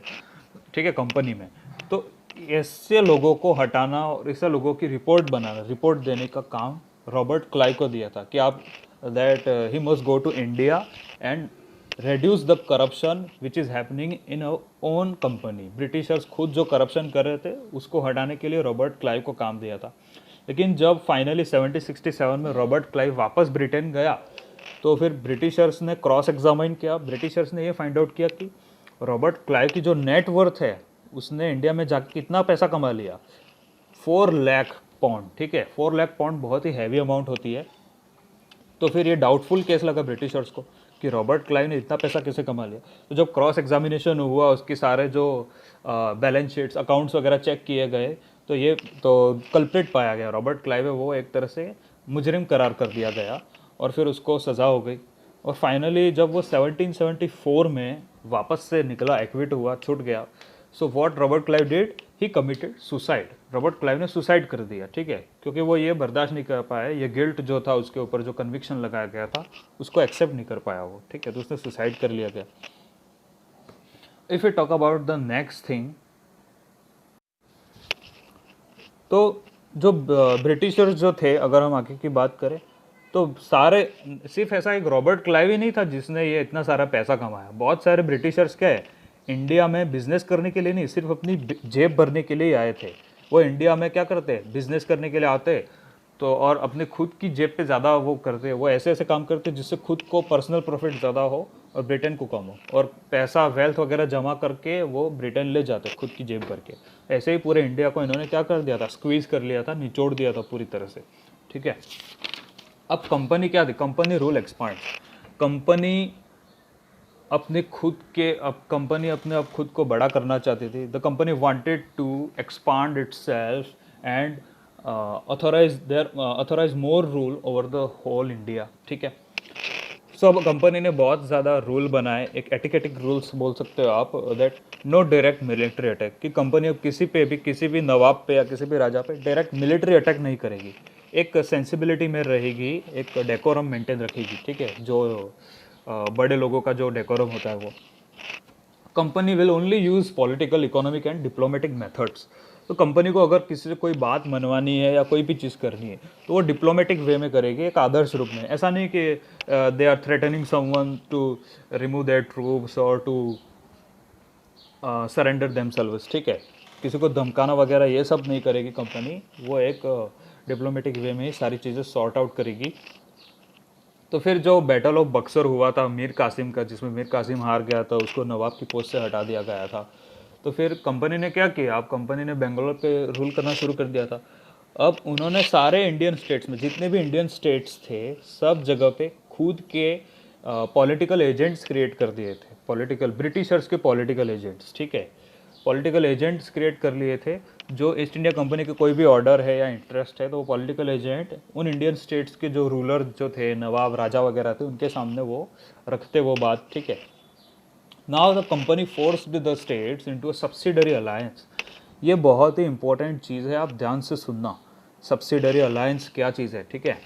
ठीक है, कंपनी में। तो ऐसे लोगों को हटाना और ऐसे लोगों की रिपोर्ट बनाना, रिपोर्ट देने का काम रॉबर्ट क्लाइव को दिया था कि आप that he must go to India and reduce the corruption which is happening in our own company। Britishers खुद जो करप्शन कर रहे थे उसको हटाने के लिए रॉबर्ट क्लाइव को काम दिया था। लेकिन जब फाइनली 1767 में रॉबर्ट क्लाइव वापस ब्रिटेन गया तो फिर ब्रिटिशर्स ने क्रॉस एग्जामिन किया। ब्रिटिशर्स ने ये फाइंड आउट किया कि रॉबर्ट क्लाइव की जो नेट वर्थ है, उसने इंडिया में जाकर कितना पैसा कमा लिया, 4 लाख पाउंड, ठीक है। 4 लाख पाउंड बहुत ही हैवी अमाउंट होती है। तो फिर ये डाउटफुल केस लगा ब्रिटिशर्स को कि रॉबर्ट क्लाइव ने इतना पैसा कैसे कमा लिया। तो जब क्रॉस एग्जामिनेशन हुआ, उसके सारे जो बैलेंस शीट्स, अकाउंट्स वगैरह चेक किए गए, तो ये तो कल्प्रिट पाया गया, रॉबर्ट क्लाइव है वो एक तरह से मुजरिम करार कर दिया गया और फिर उसको सज़ा हो गई। और फाइनली जब वो 1774 में वापस से निकला, एक्विट हुआ, छूट गया, so what Robert Clive did, he committed suicide. Robert Clive ने सुसाइड कर दिया, ठीक है, क्योंकि वो ये बर्दाश्त नहीं कर पाया, ये गिल्ट जो था उसके ऊपर, जो कन्विक्शन लगाया गया था, उसको एक्सेप्ट नहीं कर पाया वो, ठीक है, तो उसने सुसाइड कर लिया गया। If you talk about the next thing, तो जो ब्रिटिशर्स जो थे, अगर हम आगे की बात करें तो सारे, सिर्फ ऐसा एक रॉबर्ट क्लाइव ही नहीं था जिसने ये इतना सारा पैसा कमाया। बहुत सारे ब्रिटिशर्स क्या है, इंडिया में बिजनेस करने के लिए नहीं, सिर्फ अपनी जेब भरने के लिए ही आए थे। वो इंडिया में क्या करते, बिजनेस करने के लिए आते तो, और अपने खुद की जेब पे ज़्यादा वो करते, वो ऐसे ऐसे काम करते जिससे खुद को पर्सनल प्रॉफिट ज़्यादा हो और ब्रिटेन को कम हो, और पैसा वेल्थ वगैरह जमा करके वो ब्रिटेन ले जाते खुद की जेब भर के। ऐसे ही पूरे इंडिया को इन्होंने क्या कर दिया था, स्क्वीज़ कर लिया था, निचोड़ दिया था पूरी तरह से, ठीक है। अब कंपनी क्या थी, कंपनी रूल एक्सपांड, कंपनी अपने खुद के, अब कंपनी अपने अब खुद को बड़ा करना चाहती थी। The company wanted to expand itself and authorise more rule over the whole India, ठीक है। सो अब कंपनी ने बहुत ज़्यादा रूल बनाए, एक एटिकेटिक रूल्स बोल सकते हो आप, that no direct military attack, कि कंपनी अब किसी पे भी, किसी भी नवाब पे या किसी भी राजा पे डायरेक्ट मिलिट्री अटैक नहीं करेगी, एक सेंसिबिलिटी में रहेगी, एक डेकोरम मेंटेन रखेगी, ठीक है, जो बड़े लोगों का जो डेकोरम होता है वो। Company will only use political, economic and diplomatic methods. तो कंपनी को अगर किसी से कोई बात मनवानी है या कोई भी चीज़ करनी है तो वो डिप्लोमेटिक वे में करेगी, एक आदर्श रूप में। ऐसा नहीं कि they are threatening someone to remove their troops और टू सरेंडर देमसेल्व्स, ठीक है, किसी को धमकाना वगैरह ये सब नहीं करेगी कंपनी, वो एक डिप्लोमेटिक वे में ही सारी चीज़ें सॉर्ट आउट करेगी। तो फिर जो बैटल ऑफ बक्सर हुआ था मीर कासिम का, जिसमें मीर कासिम हार गया था, उसको नवाब की पोस्ट से हटा दिया गया था, तो फिर कंपनी ने क्या किया, अब कंपनी ने बेंगलोर पे रूल करना शुरू कर दिया था। अब उन्होंने सारे इंडियन स्टेट्स में, जितने भी इंडियन स्टेट्स थे, सब जगह पे खुद के पॉलिटिकल एजेंट्स क्रिएट कर दिए थे, पॉलिटिकल, ब्रिटिशर्स के पॉलिटिकल एजेंट्स, ठीक है, पॉलिटिकल एजेंट्स क्रिएट कर लिए थे। जो ईस्ट इंडिया कंपनी के कोई भी ऑर्डर है या इंटरेस्ट है तो वो पॉलिटिकल एजेंट उन इंडियन स्टेट्स के जो रूलर जो थे, नवाब राजा वगैरह थे, उनके सामने वो रखते वो बात, ठीक है। Now the company forced the states into a subsidiary alliance. ये बहुत ही इंपॉर्टेंट चीज़ है, आप ध्यान से सुनना। सब्सिडरी अलायंस क्या चीज़ है, ठीक है,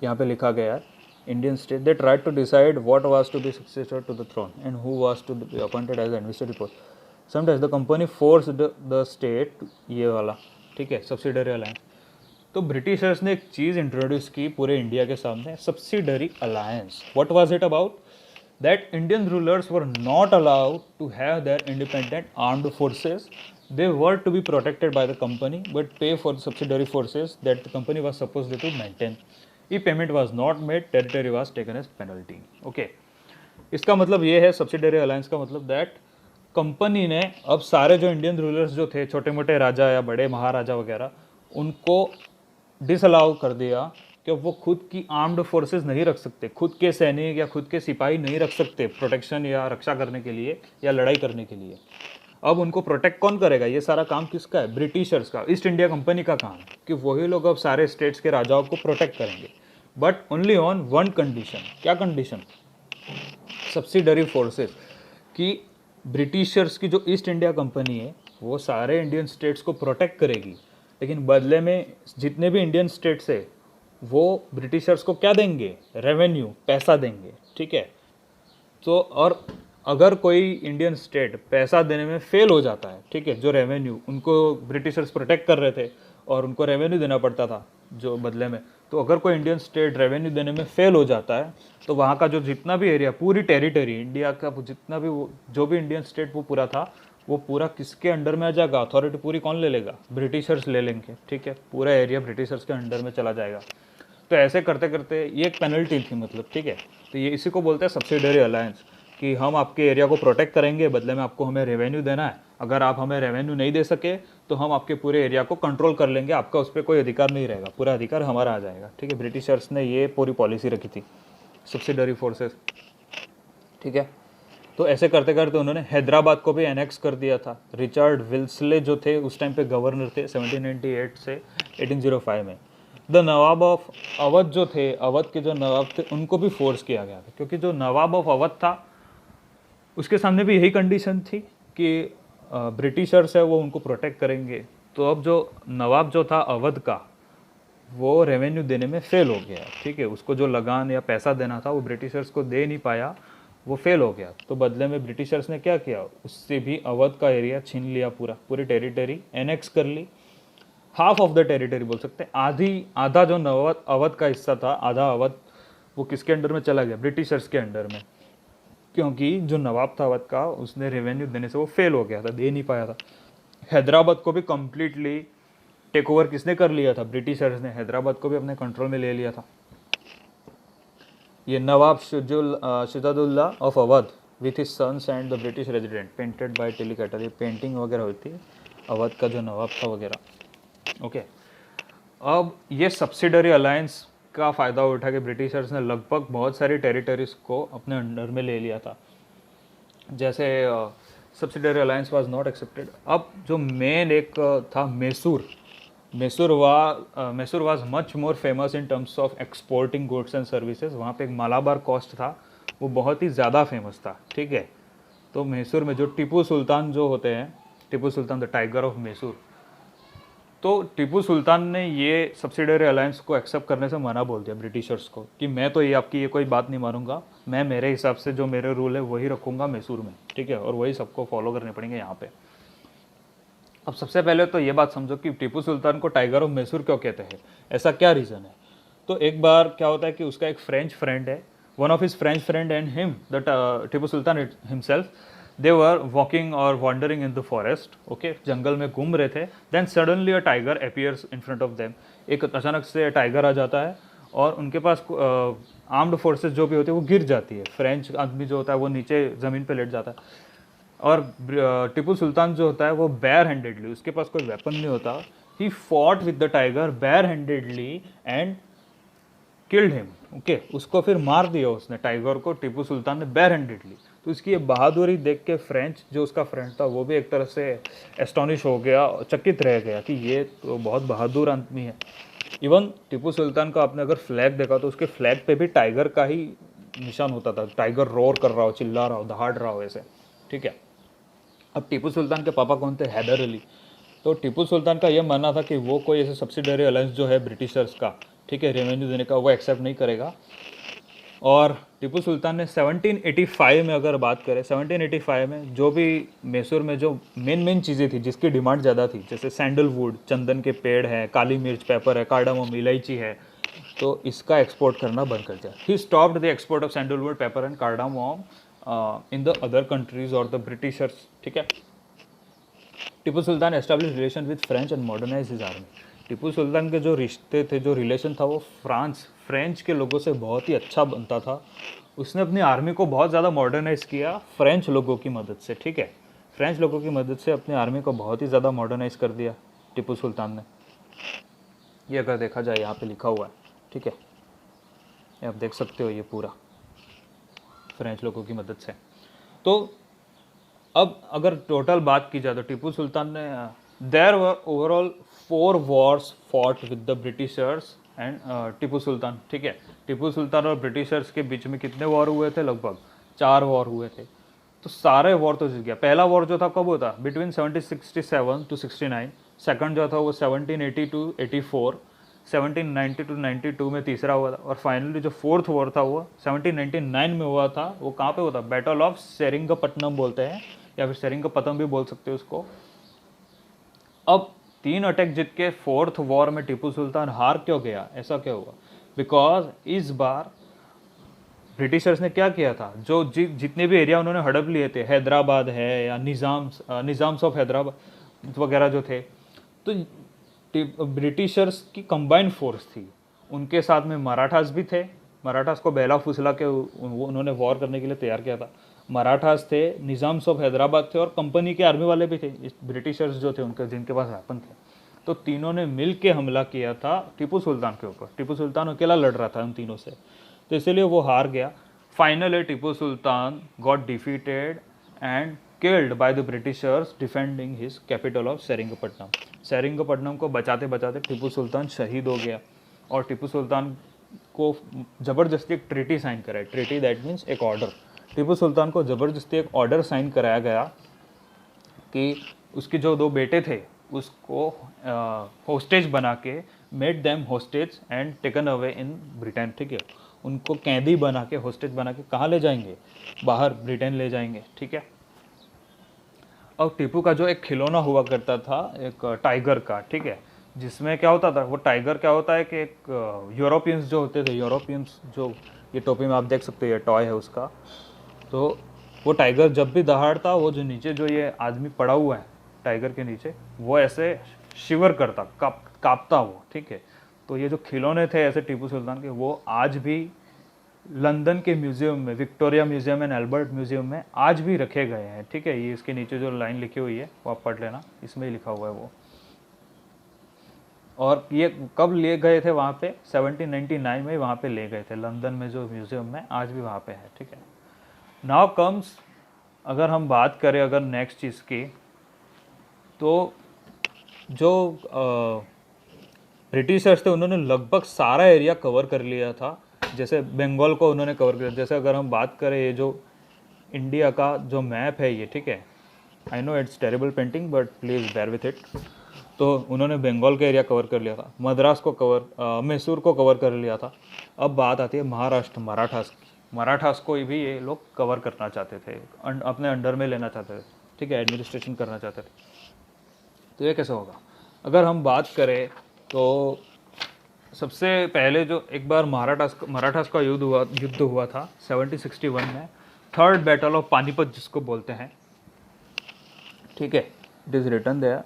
यहाँ पे लिखा गया है, Indian state they tried to decide what was to be successor to the throne and who was to be appointed as administrative post. Sometimes the company forced the state, ये वाला, ठीक है, सब्सिडरी अलायंस। तो Britishers ने एक चीज़ introduce की पूरे India के सामने, subsidiary alliance. What was it about, that Indian rulers were not allowed to have their independent armed forces. They were to be protected by the company but pay for the subsidiary forces that the company was supposed to maintain. If payment was not made, territory was taken as penalty. Okay. इसका मतलब ये है, subsidiary alliance का मतलब that company ने अब सारे जो इंडियन रूलर्स जो थे, छोटे मोटे राजा या बड़े महाराजा वगैरह, उनको डिसअलाउ कर दिया कि वो खुद की आर्म्ड फोर्सेस नहीं रख सकते, खुद के सैनिक या खुद के सिपाही नहीं रख सकते प्रोटेक्शन या रक्षा करने के लिए या लड़ाई करने के लिए। अब उनको प्रोटेक्ट कौन करेगा? ये सारा काम किसका है? ब्रिटिशर्स का, ईस्ट इंडिया कंपनी का काम है कि वही लोग अब सारे स्टेट्स के राजाओं को प्रोटेक्ट करेंगे, but only on one condition. क्या कंडीशन? सब्सिडरी फोर्सेस, कि ब्रिटिशर्स की जो ईस्ट इंडिया कंपनी है वो सारे इंडियन स्टेट्स को प्रोटेक्ट करेगी, लेकिन बदले में जितने भी इंडियन स्टेट्स है वो ब्रिटिशर्स को क्या देंगे? रेवेन्यू, पैसा देंगे, ठीक है। तो और अगर कोई इंडियन स्टेट पैसा देने में फेल हो जाता है, ठीक है, जो रेवेन्यू उनको ब्रिटिशर्स प्रोटेक्ट कर रहे थे और उनको रेवेन्यू देना पड़ता था जो बदले में, तो अगर कोई इंडियन स्टेट रेवेन्यू देने में फेल हो जाता है तो वहाँ का जो जितना भी एरिया, पूरी टेरिटरी इंडिया का जितना भी जो भी इंडियन स्टेट वो पूरा था, वो पूरा किसके अंडर में आ जाएगा? अथॉरिटी पूरी कौन ले लेगा? ब्रिटिशर्स ले लेंगे, ठीक है, पूरा एरिया ब्रिटिशर्स के अंडर में चला जाएगा। तो ऐसे करते करते ये एक पेनल्टी थी, मतलब, ठीक है। तो ये इसी को बोलते हैं सब्सिडरी अलायंस, कि हम आपके एरिया को प्रोटेक्ट करेंगे, बदले में आपको हमें रेवेन्यू देना है। अगर आप हमें रेवेन्यू नहीं दे सके तो हम आपके पूरे एरिया को कंट्रोल कर लेंगे, आपका उस पर कोई अधिकार नहीं रहेगा, पूरा अधिकार हमारा आ जाएगा, ठीक है। ब्रिटिशर्स ने ये पूरी पॉलिसी रखी थी, सब्सिडरी फोर्सेस, ठीक है। तो ऐसे करते करते उन्होंने हैदराबाद को भी एनेक्स कर दिया था। रिचर्ड विल्सले जो थे उस टाइम पे गवर्नर थे 1798 से 1805 में। द नवाब ऑफ अवध जो थे, अवध के जो नवाब थे उनको भी फोर्स किया गया था, क्योंकि जो नवाब ऑफ अवध था उसके सामने भी यही कंडीशन थी कि ब्रिटिशर्स है वो उनको प्रोटेक्ट करेंगे। तो अब जो नवाब जो था अवध का, वो रेवेन्यू देने में फेल हो गया, ठीक है, उसको जो लगान या पैसा देना था वो ब्रिटिशर्स को दे नहीं पाया, वो फेल हो गया। तो बदले में ब्रिटिशर्स ने क्या किया? उससे भी अवध का एरिया छीन लिया, पूरी टेरिटरी एनेक्स कर ली। हाफ ऑफ द टेरिटरी बोल सकते हैं, आधा जो अवध का हिस्सा था, आधा अवध वो किसके अंडर में चला गया? ब्रिटिशर्स के अंडर में, क्योंकि जो नवाब था अवध का उसने रेवेन्यू देने से वो फेल हो गया था, दे नहीं पाया था। हैदराबाद को भी कम्प्लीटली टेक ओवर किसने कर लिया था? ब्रिटिशर्स ने हैदराबाद को भी अपने कंट्रोल में ले लिया था। ये Nawab Shujauddaula of Awadh with his sons and the British resident, painted by टेलीकैटर, ये पेंटिंग वगैरह होती है अवध का जो नवाब था वगैरह, ओके। अब ये सब्सिडरी अलायंस का फ़ायदा उठा के ब्रिटिशर्स ने लगभग बहुत सारी टेरिटरीज को अपने अंडर में ले लिया था। जैसे subsidiary alliance was not accepted. अब जो मेन एक था Mysore was much more famous in terms of exporting goods and services. वहाँ पे एक मालाबार कोस्ट था, वो बहुत ही ज़्यादा फेमस था, ठीक है। तो मैसूर में जो टीपू सुल्तान जो होते हैं, Tipu Sultan the tiger of Mysore, तो टीपू सुल्तान ने ये सब्सिडरी अलायंस को एक्सेप्ट करने से मना बोल दिया ब्रिटिशर्स को, कि मैं तो ये आपकी ये कोई बात नहीं मानूंगा, मैं मेरे हिसाब से जो मेरे रूल है वही रखूंगा मैसूर में, ठीक है, और वही सबको फॉलो करने पड़ेंगे यहाँ पे। अब सबसे पहले तो ये बात समझो कि टीपू सुल्तान को टाइगर ऑफ मैसूर क्यों कहते हैं, ऐसा क्या रीज़न है। तो एक बार क्या होता है कि उसका एक फ्रेंच फ्रेंड है, one of his French friend and him the Tipu Sultan himself, they were walking और wandering in the forest, okay, जंगल में घूम रहे थे। Then suddenly a tiger appears in front of them, एक अचानक से टाइगर आ जाता है और उनके पास आर्म्ड फोर्सेस जो भी होती है वो गिर जाती है। फ्रेंच आदमी जो होता है वो नीचे ज़मीन पे लेट जाता है, और टीपू सुल्तान जो होता है वो बेयर हैंडेडली, उसके पास कोई वेपन नहीं होता, he fought with the tiger bare handedly and killed him, okay, उसको फिर मार दिया उसने, टाइगर को टीपू सुल्तान ने बेयर हैंडेडली। तो इसकी ये बहादुरी देख के फ्रेंच जो उसका फ्रेंड था वो भी एक तरह से एस्टोनिश हो गया, चकित रह गया कि ये तो बहुत बहादुर आदमी है। इवन टीपू सुल्तान का आपने अगर फ्लैग देखा तो उसके फ्लैग पे भी टाइगर का ही निशान होता था, टाइगर रोर कर रहा हो, चिल्ला रहा हो, दहाड़ रहा हो, ऐसे, ठीक है। अब टीपू सुल्तान के पापा कौन थे? हैदर अली। तो टीपू सुल्तान का ये मानना था कि वो कोई ऐसे सब्सिडरी अलायंस जो है ब्रिटिशर्स का, ठीक है, रेवेन्यू देने का, वो एक्सेप्ट नहीं करेगा। और टीपू सुल्तान ने 1785 में अगर बात करें, 1785 में जो भी मैसूर में जो मेन चीज़ें थी जिसकी डिमांड ज़्यादा थी, जैसे सैंडलवुड, चंदन के पेड़ हैं, काली मिर्च, पेपर है, कार्डामम, इलायची है, तो इसका एक्सपोर्ट करना बंद कर दिया। He stopped the export of sandalwood, pepper and cardamom in the other countries और द ब्रिटिशर्स, ठीक है। Tipu Sultan establish relation with French and modernise his army. Tipu Sultan के जो रिश्ते थे, जो रिलेशन था, वो फ्रेंच के लोगों से बहुत ही अच्छा बनता था। उसने अपनी आर्मी को बहुत ज़्यादा मॉडर्नाइज किया फ्रेंच लोगों की मदद से, ठीक है, फ्रेंच लोगों की मदद से अपनी आर्मी को बहुत ही ज़्यादा मॉडर्नाइज कर दिया टीपू सुल्तान ने। ये अगर देखा जाए यहाँ पे लिखा हुआ है, ठीक है, ये आप देख सकते हो ये पूरा फ्रेंच लोगों की मदद से। तो अब अगर टोटल बात की जाए तो टीपू सुल्तान ने there were overall 4 wars fought with the Britishers and Tipu Sultan, ठीक है। टीपू सुल्तान और ब्रिटिशर्स के बीच में कितने वॉर हुए थे? लगभग 4 वॉर हुए थे। तो सारे वॉर तो जीत गया। पहला वॉर जो था कब हुआ था? Between 1767 to 69। सेकंड जो था वो 1780 टू 84। 1790 टू 92 में तीसरा हुआ था। और फाइनली जो फोर्थ वॉर था वो 1799 में हुआ था। वो कहाँ पे हुआ था? बैटल ऑफ सेरिंगपट्टनम बोलते हैं, या फिर सेरिंगपट्टम भी बोल सकते हो उसको। अब 3 अटैक जीत के फोर्थ वॉर में टीपू सुल्तान हार क्यों गया? ऐसा क्या हुआ? बिकॉज इस बार ब्रिटिशर्स ने क्या किया था, जो जितने भी एरिया उन्होंने हड़प लिए थे, हैदराबाद है या निज़ाम्स ऑफ हैदराबाद वगैरह जो थे, तो ब्रिटिशर्स की कंबाइंड फोर्स थी। उनके साथ में मराठास भी थे। मराठास को बेला फुसला के उन्होंने वॉर करने के लिए तैयार किया था। मराठास थे, निज़ाम्स ऑफ हैदराबाद थे, और कंपनी के आर्मी वाले भी थे, ब्रिटिशर्स जो थे उनके, जिनके पास वेपन थे। तो तीनों ने मिल के हमला किया था टीपू सुल्तान के ऊपर। टीपू सुल्तान अकेला लड़ रहा था उन तीनों से, तो इसलिए वो हार गया। Finally Tipu Sultan got defeated and killed by the Britishers defending his capital of Seringapatam. Seringapatam को बचाते बचाते टीपू सुल्तान शहीद हो गया। और टीपू सुल्तान को ज़बरदस्ती एक ट्रीटी साइन कराई। ट्रीटी दैट मीन्स एक ऑर्डर। टीपू सुल्तान को ज़बरदस्ती एक ऑर्डर साइन कराया गया कि उसके जो 2 बेटे थे उसको होस्टेज बना के, made them hostage and taken away in Britain, ठीक है। उनको कैदी बना के, होस्टेज बना के कहाँ ले जाएंगे? बाहर ब्रिटेन ले जाएंगे, ठीक है। और टीपू का जो एक खिलौना हुआ करता था, एक टाइगर का, ठीक है, जिसमें क्या होता था, वो टाइगर क्या होता है कि एक यूरोपियंस जो होते थे, यूरोपियंस जो, ये टोपी में आप देख सकते हो, ये टॉय है उसका। तो वो टाइगर जब भी दहाड़ता, वो जो नीचे जो ये आदमी पड़ा हुआ है टाइगर के नीचे, वो ऐसे शिवर करता, कांपता वो, ठीक है। तो ये जो खिलौने थे ऐसे टीपू सुल्तान के, वो आज भी लंदन के म्यूजियम में, Victoria museum and Albert museum में आज भी रखे गए हैं, ठीक है। ये इसके नीचे जो लाइन लिखी हुई है वो आप पढ़ लेना, इसमें ही लिखा हुआ है वो। और ये कब ले गए थे वहाँ पे? 1799 में वहाँ पे ले गए थे, लंदन में जो म्यूजियम में, आज भी वहाँ पे है, ठीक है। नाउ कम्स, अगर हम बात करें अगर नेक्स्ट चीज़ की, तो जो ब्रिटिशर्स थे उन्होंने लगभग सारा एरिया कवर कर लिया था। जैसे बंगाल को उन्होंने कवर किया। जैसे अगर हम बात करें, ये जो इंडिया का जो मैप है ये, ठीक है, I know it's terrible painting but please bear with it. तो उन्होंने बंगाल का एरिया कवर कर लिया था, मद्रास को कवर, मैसूर को कवर कर लिया था। अब बात आती है महाराष्ट्र, मराठास की। मराठास को भी ये लोग कवर करना चाहते थे, अपने अंडर में लेना चाहते थे, ठीक है, एडमिनिस्ट्रेशन करना चाहते थे। तो ये कैसे होगा? अगर हम बात करें तो सबसे पहले जो एक बार मराठास का युद्ध हुआ था 1761 में, थर्ड बैटल ऑफ पानीपत जिसको बोलते हैं, ठीक है, it is written there.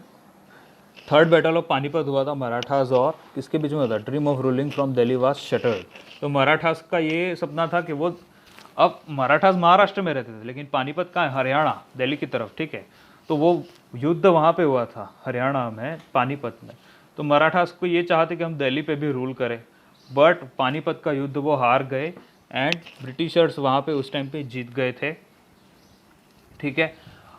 Third battle of Panipat हुआ था मराठास और किसके बीच में हुआ था? Dream of ruling from Delhi was shattered. तो मराठास का ये सपना था कि वो, अब मराठास महाराष्ट्र में रहते थे लेकिन पानीपत का हरियाणा, दिल्ली की तरफ, ठीक है। तो वो युद्ध वहाँ पे हुआ था हरियाणा में, पानीपत में। तो मराठास को ये चाहते कि हम दिल्ली पे भी रूल करें, बट पानीपत का युद्ध वो हार गए एंड ब्रिटिशर्स वहाँ पे उस टाइम पे जीत गए थे, ठीक है।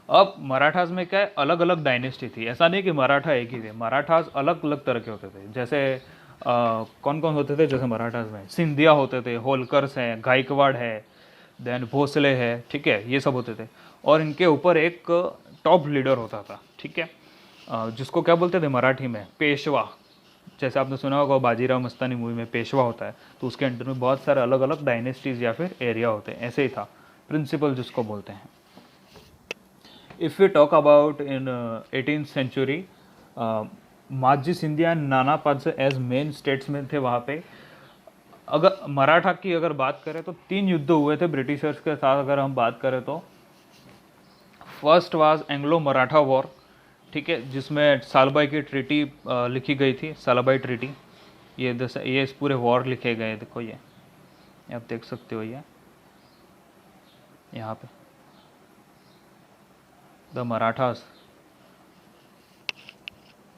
अब मराठास में क्या है, अलग अलग डायनेस्टी थी। ऐसा नहीं कि मराठा एक ही थे, मराठास अलग अलग तरह के होते थे। जैसे कौन कौन होते थे? जैसे मराठास में सिंधिया होते थे, होलकर्स हैं, गायकवाड़ है, देन भोसले है, ठीक है, ये सब होते थे। और इनके ऊपर एक टॉप लीडर होता था, ठीक है, जिसको क्या बोलते थे मराठी में? पेशवा। जैसे आपने सुना होगा बाजीराव मस्तानी मूवी में पेशवा होता है, तो उसके अंडर में बहुत सारे अलग अलग डायनेस्टीज या फिर एरिया होते हैं, ऐसे ही था, प्रिंसिपल जिसको बोलते हैं। If we talk about in 18th century, Mahadji Scindia and Nana पाटसे as main statesman थे वहाँ पे। अगर मराठा की अगर बात करें तो 3 युद्ध हुए थे ब्रिटिशर्स के साथ। अगर हम बात करें तो first was Anglo Maratha war, ठीक है, जिसमें सालबाई की ट्रीटी लिखी गई थी, सालबाई ट्रीटी। ये इस पूरे वॉर लिखे गए, देखो ये आप देख सकते हो, ये यहाँ पे द मराठास,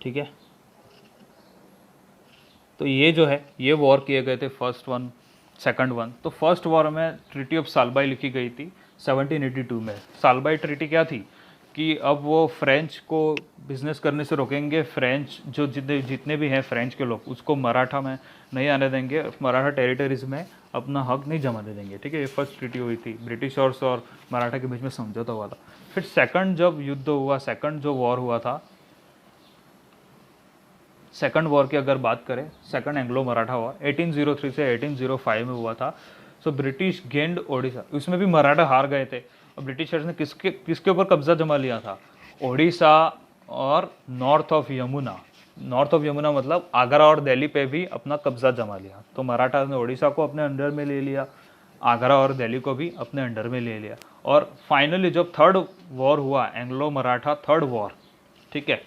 ठीक है। तो ये जो है ये वॉर किए गए थे, फर्स्ट वन, सेकंड वन। तो फर्स्ट वॉर में ट्रीटी ऑफ सालबाई लिखी गई थी 1782 में। सालबाई ट्रीटी क्या थी कि अब वो फ्रेंच को बिजनेस करने से रोकेंगे, फ्रेंच जो जितने जितने भी हैं फ्रेंच के लोग उसको मराठा में नहीं आने देंगे, मराठा टेरिटरीज में अपना हक नहीं जमाने देंगे, ठीक है। ये फर्स्ट ट्रीटी हुई थी, ब्रिटिशर्स और मराठा के बीच में समझौता हुआ था। फिर सेकंड जब युद्ध हुआ, सेकंड जो वॉर हुआ था, सेकंड वॉर की अगर बात करें, सेकंड एंग्लो मराठा वॉर 1803 से 1805 में हुआ था। सो ब्रिटिश गेंड ओडिशा, उसमें भी मराठा हार गए थे। और ब्रिटिशर्स ने किसके किसके ऊपर कब्जा जमा लिया था? ओडिशा और north of Yamuna. North of Yamuna मतलब आगरा और दिल्ली पे भी अपना कब्जा जमा लिया। तो मराठा ने ओडिशा को अपने अंडर में ले लिया, आगरा और दिल्ली को भी अपने अंडर में ले लिया। और फाइनली जब थर्ड वॉर हुआ, एंग्लो मराठा थर्ड वॉर, ठीक है,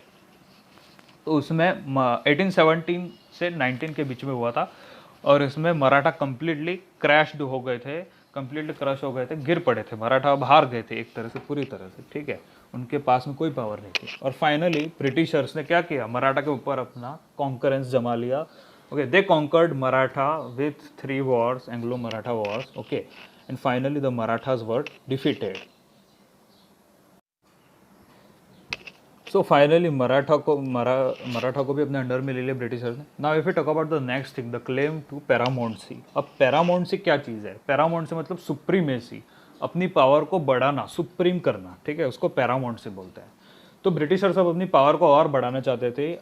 तो उसमें 1817 से 19 के बीच में हुआ था। और इसमें मराठा कम्प्लीटली क्रैश्ड हो गए थे, कम्प्लीटली क्रश हो गए थे, गिर पड़े थे। मराठा अब हार गए थे एक तरह से, पूरी तरह से, ठीक है। उनके पास में कोई पावर नहीं थी। और फाइनली ब्रिटिशर्स ने क्या किया? मराठा के ऊपर अपना कॉन्करेंस जमा लिया। Okay, they conquered Maratha with 3 wars, Anglo Maratha wars, okay, and finally the Marathas were defeated. So finally Maratha को भी अपने अंडर में ले लिया ब्रिटिशर्स ने। Now if you talk about the next thing, the claim to paramountcy. अब पैरामाउंटसी क्या चीज़ है? पैरामाउंटसी मतलब सुप्रीमेसी, अपनी पावर को बढ़ाना, सुप्रीम करना, ठीक है, उसको पैरामाउंटसी बोलते हैं। तो ब्रिटिशर्स अब अपनी पावर को और बढ़ाना चाहते थे।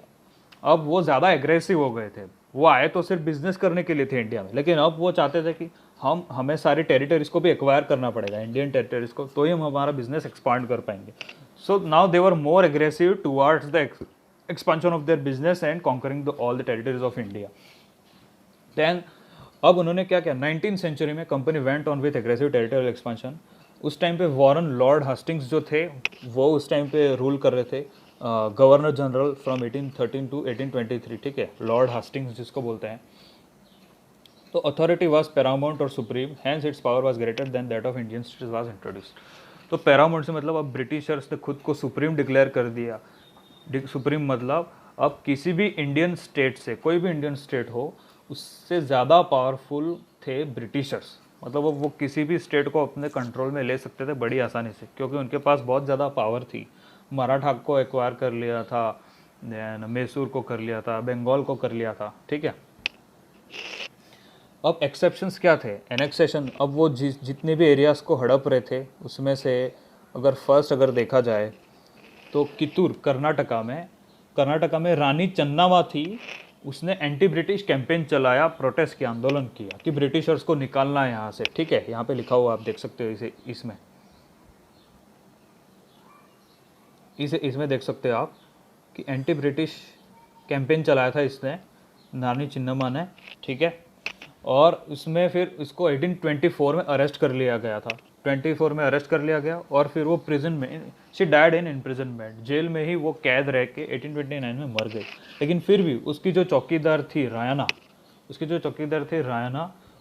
अब वो ज़्यादा एग्रेसिव हो गए थे। वो आए तो सिर्फ बिजनेस करने के लिए थे इंडिया में, लेकिन अब वो चाहते थे कि हमें सारी टेरिटरीज को भी एक्वायर करना पड़ेगा, इंडियन टेरिटरीज को, तो ही हम हमारा बिजनेस एक्सपांड कर पाएंगे। So now they were more aggressive towards the expansion of their business and conquering all the territories of India. Then अब उन्होंने क्या किया? 19th सेंचुरी में company went on with aggressive territorial expansion. उस time पे Warren Lord हस्टिंग्स जो थे वो उस टाइम पे रूल कर रहे थे, गवर्नर जनरल फ्रॉम 1813 टू 1823, ठीक है, लॉर्ड हस्टिंग्स जिसको बोलते हैं। तो अथॉरिटी वाज पैरामाउंट और supreme, hence its power was greater than that of Indian states was introduced. तो पैरामाउंट से मतलब अब ब्रिटिशर्स ने खुद को सुप्रीम डिक्लेयर कर दिया। सुप्रीम मतलब अब किसी भी इंडियन स्टेट से, कोई भी इंडियन स्टेट हो, उससे ज़्यादा पावरफुल थे ब्रिटिशर्स। मतलब वो किसी भी स्टेट को अपने कंट्रोल में ले सकते थे बड़ी आसानी से, क्योंकि उनके पास बहुत ज़्यादा पावर थी। मराठा को एक्वायर कर लिया था, मैसूर को कर लिया था, बंगाल को कर लिया था, ठीक है। अब एक्सेप्शंस क्या थे? एनेक्सेशन। अब वो जितने भी एरियाज़ को हड़प रहे थे उसमें से अगर देखा जाए तो कित्तूर कर्नाटका में रानी चन्नावा थी। उसने एंटी ब्रिटिश कैंपेन चलाया, प्रोटेस्ट किया, आंदोलन किया कि ब्रिटिशर्स को निकालना है यहाँ से, ठीक है। यहाँ पे लिखा हुआ आप देख सकते हो इसे, इसमें देख सकते हो आप कि एंटी ब्रिटिश कैंपेन चलाया था इसने, रानी चिन्नम्मा ने, ठीक है। और उसमें फिर इसको 1824 में अरेस्ट कर लिया गया था, 24 में अरेस्ट कर लिया गया। और फिर वो प्रिजन में, she died in imprisonment, jail में ही वो कैद रह के 1829 में मर गई। लेकिन फिर भी उसकी जो चौकीदार थी रायना,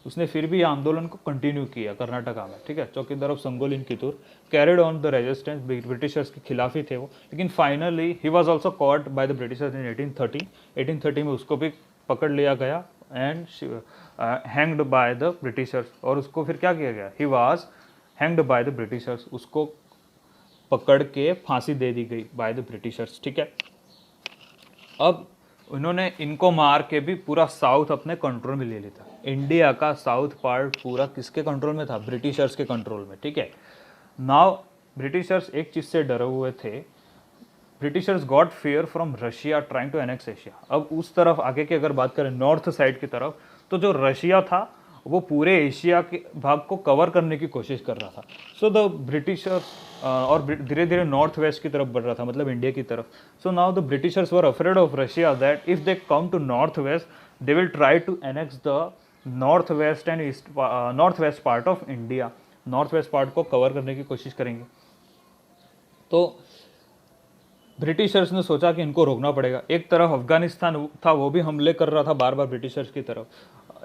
उसने फिर भी आंदोलन को कंटिन्यू किया कर्नाटका में, ठीक है। चौकीदार of Sangolli Kittur carried on the resistance, Britishers के खिलाफ ही थे वो। लेकिन finally he was also caught by the Britishers in 1830 में उसको भी पकड़ लिया गया and hanged by the Britishers. और उसको फिर क्या किया गया? He was hanged by the Britishers, उसको पकड़ के फांसी दे दी गई बाय द ब्रिटिशर्स, ठीक है। अब उन्होंने इनको मार के भी पूरा साउथ अपने कंट्रोल में ले लिया था। इंडिया का साउथ पार्ट पूरा किसके कंट्रोल में था? ब्रिटिशर्स के कंट्रोल में, ठीक है। नाउ ब्रिटिशर्स एक चीज़ से डरे हुए थे, Britishers got fear from Russia trying to annex Asia. अब उस तरफ आगे की अगर बात करें नॉर्थ साइड की तरफ, तो जो रशिया था वो पूरे एशिया के भाग को कवर करने की कोशिश कर रहा था। सो द ब्रिटिशर्स और धीरे धीरे नॉर्थ वेस्ट की तरफ बढ़ रहा था, मतलब इंडिया की तरफ। So now the Britishers were afraid of Russia that if they come to north west they will try to annex the north west and east, north west part of India, north west part को cover करने की कोशिश करेंगे। तो Britishers ने सोचा कि इनको रोकना पड़ेगा। एक तरफ अफगानिस्तान था, वो भी हमले कर रहा था बार बार ब्रिटिशर्स की तरफ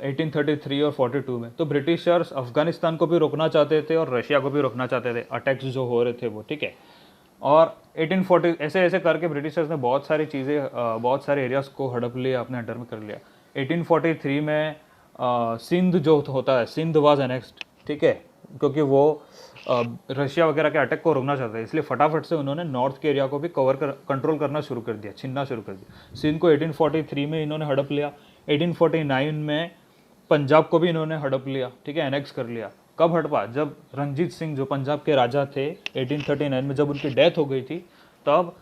1833 और 42 में। तो ब्रिटिशर्स अफगानिस्तान को भी रोकना चाहते थे और रशिया को भी रोकना चाहते थे, अटैक्स जो हो रहे थे वो, ठीक है। और 1840 ऐसे ऐसे करके ब्रिटिशर्स ने बहुत सारी चीज़ें, बहुत सारे एरियाज़ को हड़प लिया, अपने अंडर में कर लिया। 1843 में सिंध जो होता है, सिंध वाज एनेक्स्ड, ठीक है, क्योंकि वो रशिया वगैरह के अटैक को रोकना चाहते हैं, इसलिए फटाफट से उन्होंने नॉर्थ के एरिया को भी कंट्रोल करना शुरू कर दिया, छीनना शुरू कर दिया। सिंध को 1843 में इन्होंने हड़प लिया। 1849 में पंजाब को भी इन्होंने हड़प लिया, ठीक है, एनेक्स कर लिया। कब हड़पा? जब रंजीत सिंह जो पंजाब के राजा थे 1839 में, जब उनकी डेथ हो गई थी, तब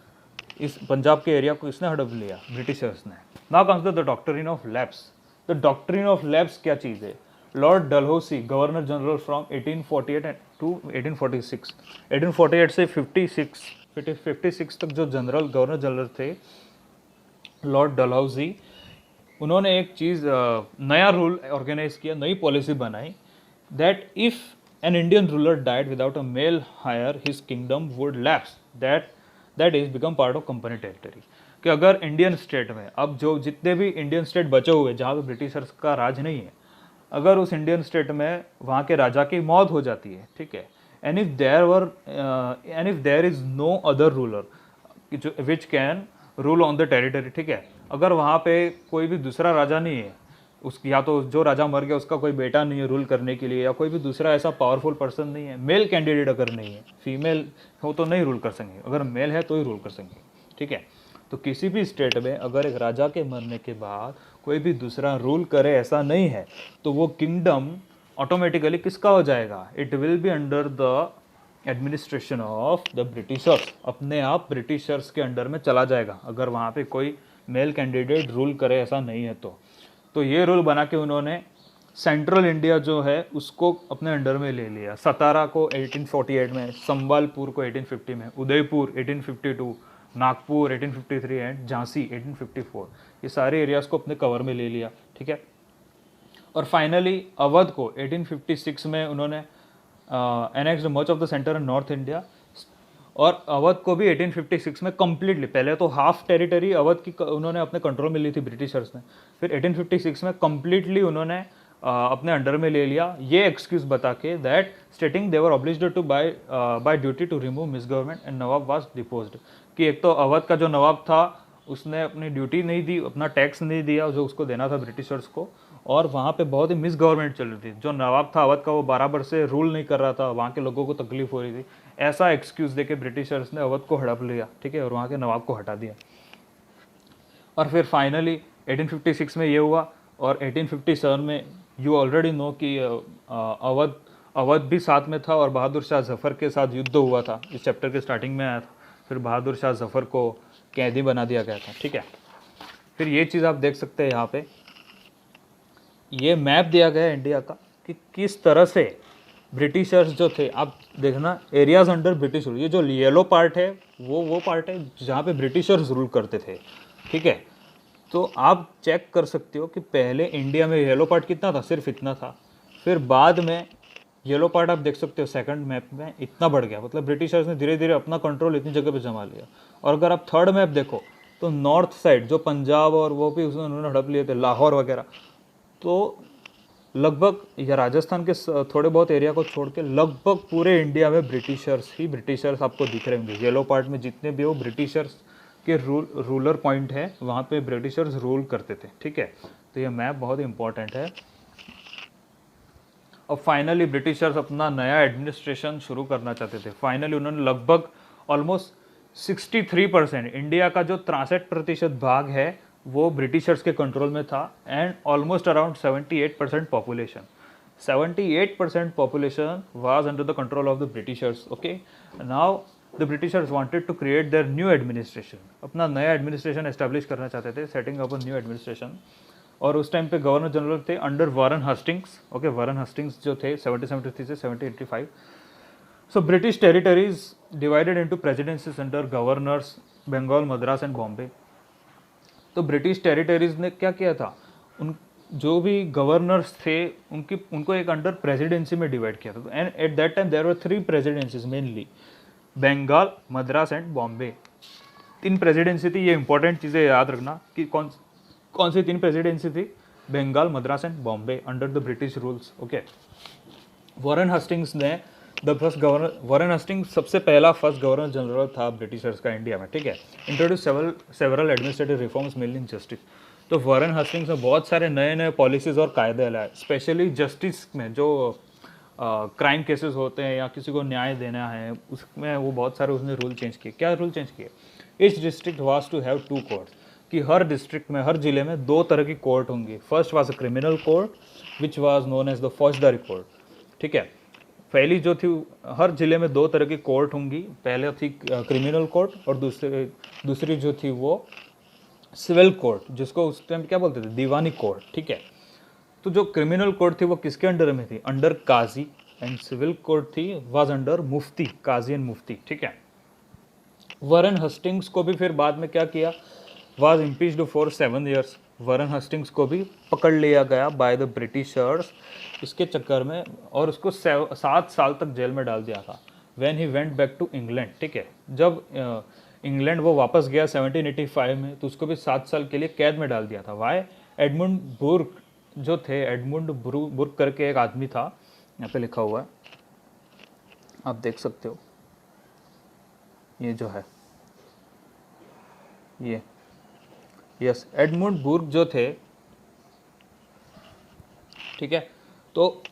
इस पंजाब के एरिया को इसने हड़प लिया, ब्रिटिशर्स ने। Now comes the doctrine of lapse. The doctrine of lapse क्या चीज़ है? Lord Dalhousie, governor general from 1848 to 1846, 1848 से 56 तक जो गवर्नर जनरल थे लॉर्ड डलहौसी, उन्होंने एक चीज़ नया रूल ऑर्गेनाइज किया, नई पॉलिसी बनाई, that if an Indian ruler died without a male heir his kingdom would lapse, that is become part of company territory. कि अगर इंडियन स्टेट में अब जो जितने भी इंडियन स्टेट बचे हुए जहाँ पे ब्रिटिशर्स का राज नहीं है, अगर उस इंडियन स्टेट में वहाँ के राजा की मौत हो जाती है, ठीक है, and if there is no other ruler which can rule on the territory, ठीक है, अगर वहाँ पे कोई भी दूसरा राजा नहीं है, उस या तो जो राजा मर गया उसका कोई बेटा नहीं है रूल करने के लिए, या कोई भी दूसरा ऐसा पावरफुल पर्सन नहीं है, मेल कैंडिडेट अगर नहीं है, फीमेल हो तो नहीं रूल कर सकेंगे, अगर मेल है तो ही रूल कर सकेंगे, ठीक है। तो किसी भी स्टेट में अगर एक राजा के मरने के बाद कोई भी दूसरा रूल करे, ऐसा नहीं है, तो वो किंगडम ऑटोमेटिकली किसका हो जाएगा? It will be under the administration of the Britishers, अपने आप ब्रिटिशर्स के अंडर में चला जाएगा, अगर वहाँ पे कोई मेल कैंडिडेट रूल करे, ऐसा नहीं है तो ये रूल बना के उन्होंने सेंट्रल इंडिया जो है उसको अपने अंडर में ले लिया। सतारा को 1848 में, संबलपुर को 1850 में, उदयपुर 1852, नागपुर 1853 एंड झांसी 1854, ये सारे एरियाज़ को अपने कवर में ले लिया, ठीक है। और फाइनली अवध को 1856 में उन्होंने annexed much of the centre and north India, और अवध को भी 1856 में कम्प्लीटली, पहले तो हाफ टेरिटरी अवध की उन्होंने अपने कंट्रोल में ली थी ब्रिटिशर्स ने, फिर 1856 में कम्प्लीटली उन्होंने अपने अंडर में ले लिया, ये एक्सक्यूज बता के that stating they were obliged to by duty to remove misgovernment and nawab was deposed, कि एक तो अवध का जो नवाब था उसने अपनी ड्यूटी नहीं दी, अपना टैक्स नहीं दिया जो उसको देना था ब्रिटिशर्स को, और वहाँ पे बहुत ही मिस गवर्नमेंट चल रही थी। जो नवाब था अवध का वो बराबर से रूल नहीं कर रहा था, वहाँ के लोगों को तकलीफ हो रही थी, ऐसा एक्सक्यूज़ देके ब्रिटिशर्स ने अवध को हड़प लिया, ठीक है, और वहाँ के नवाब को हटा दिया। और फिर फाइनली 1856 में ये हुआ, और 1857 में यू ऑलरेडी नो कि अवध भी साथ में था, और बहादुर शाह जफ़र के साथ युद्ध हुआ था, इस चैप्टर के स्टार्टिंग में आया था। फिर बहादुर शाह जफ़र को कैदी बना दिया गया था, ठीक है। फिर ये चीज़ आप देख सकते हैं यहाँ पे, ये मैप दिया गया है इंडिया का कि किस तरह से ब्रिटिशर्स जो थे, आप देखना एरियाज अंडर ब्रिटिश रूल, ये जो येलो पार्ट है वो पार्ट है जहाँ पे ब्रिटिशर्स रूल करते थे, ठीक है। तो आप चेक कर सकते हो कि पहले इंडिया में येलो पार्ट कितना था, सिर्फ इतना था, फिर बाद में येलो पार्ट आप देख सकते हो सेकंड मैप में इतना बढ़ गया, मतलब ब्रिटिशर्स ने धीरे धीरे अपना कंट्रोल इतनी जगह पे जमा लिया। और अगर आप थर्ड मैप देखो तो नॉर्थ साइड जो पंजाब और वो भी उन्होंने हड़प लिए थे, लाहौर वगैरह, तो लगभग या राजस्थान के थोड़े बहुत एरिया को छोड़ के लगभग पूरे इंडिया में ब्रिटिशर्स आपको दिख रहे होंगे। येलो पार्ट में जितने भी वो ब्रिटिशर्स के रूलर पॉइंट है वहाँ पे ब्रिटिशर्स रूल करते थे, ठीक है। तो ये मैप बहुत इंपॉर्टेंट है। और फाइनली ब्रिटिशर्स अपना नया एडमिनिस्ट्रेशन शुरू करना चाहते थे। फाइनली उन्होंने लगभग ऑलमोस्ट 63%, इंडिया का जो 63% भाग है वो ब्रिटिशर्स के कंट्रोल में था, and almost around 78% population was under the control of the britishers, okay. Now the britishers wanted to create their new administration, अपना नया एडमिनिस्ट्रेशन एस्टैब्लिश करना चाहते थे, setting up a new administration. और उस टाइम पे गवर्नर जनरल थे under Warren Hastings, okay, Warren Hastings जो थे 1773 से 1785। So British territories divided into presidencies under governors, Bengal, Madras and Bombay. तो ब्रिटिश टेरिटरीज ने क्या किया था, उन जो भी गवर्नर्स थे उनको एक अंडर प्रेसिडेंसी में डिवाइड किया था। And at that time there were 3 presidencies mainly, Bengal, Madras and Bombay. 3 presidency थी, ये इंपॉर्टेंट चीज़ें याद रखना कि कौन सी 3 प्रेसिडेंसी थी, Bengal, Madras and Bombay under the British rules, okay. Warren Hastings ने वारन हस्टिंग्स सबसे पहला फर्स्ट गवर्नर जनरल था ब्रिटिशर्स का इंडिया में, ठीक है। Introduce several administrative reforms mainly in justice. तो वॉरेन हस्टिंग्स ने बहुत सारे नए नए पॉलिसीज़ और कायदे लाए, स्पेशली जस्टिस में जो क्राइम केसेस होते हैं या किसी को न्याय देना है उसमें वो बहुत सारे उसने रूल चेंज किए। क्या रूल चेंज किए? Each district was to have 2 courts, कि हर डिस्ट्रिक्ट में, हर जिले में 2 तरह की कोर्ट होंगी। First was a criminal court which was known as the फौजदारी कोर्ट, ठीक है। पहली जो थी, हर जिले में 2 तरह की कोर्ट होंगी। पहले थी क्रिमिनल कोर्ट और दूसरी जो थी वो सिविल कोर्ट, जिसको उस टाइम क्या बोलते थे, दीवानी कोर्ट, ठीक है। तो जो क्रिमिनल कोर्ट थी वो किसके अंडर में थी? Under qazi. And civil court थी was under mufti, qazi and mufti, ठीक है। वॉरेन हस्टिंग्स को भी फिर बाद में क्या किया, was impeached for 7 years। Warren Hastings को भी पकड़ लिया गया बाय द ब्रिटिशर्स इसके चक्कर में, और उसको 7 साल तक जेल में डाल दिया था। When he went back to England, ठीक है, जब इंग्लैंड वो वापस गया 1785 में, तो उसको भी 7 साल के लिए कैद में डाल दिया था। वाई? एडमुंड बुर्क जो थे, एडमुंड बुर्क करके एक आदमी था, यहाँ पे लिखा हुआ है, आप देख सकते हो, ये जो है ये, यस, एडमुंड बुर्क जो थे, ठीक है। तो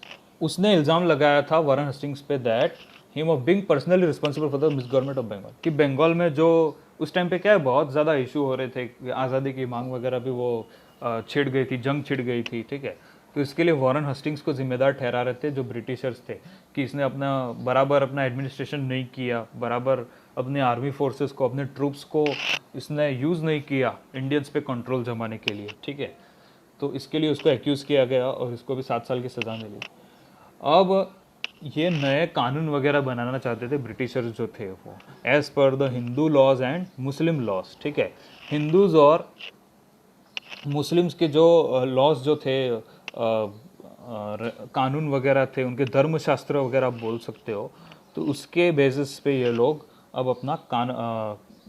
उसने इल्ज़ाम लगाया था वॉरेन हस्टिंग्स पे that him of being personally responsible for the misgovernment of Bengal, कि बंगाल में जो उस टाइम पे क्या है, बहुत ज़्यादा इशू हो रहे थे, आज़ादी की मांग वगैरह भी वो छिड़ गई थी, जंग छिड़ गई थी, ठीक है। तो इसके लिए वॉरेन हस्टिंग्स को जिम्मेदार ठहरा रहे थे जो ब्रिटिशर्स थे, कि इसने बराबर अपना एडमिनिस्ट्रेशन नहीं किया, बराबर अपने आर्मी फोर्सेस को, अपने ट्रूप्स को इसने यूज़ नहीं किया इंडियंस पे कंट्रोल जमाने के लिए, ठीक है। तो इसके लिए उसको एक्यूज़ किया गया और इसको भी 7 साल की सज़ा मिली। अब ये नए कानून वगैरह बनाना चाहते थे ब्रिटिशर्स जो थे वो, as per the Hindu laws and Muslim laws, ठीक है। हिंदूज़ और मुस्लिम्स के जो लॉज जो थे, कानून वगैरह थे, उनके धर्मशास्त्र वगैरह आप बोल सकते हो, तो उसके बेसिस पे ये लोग अब अपना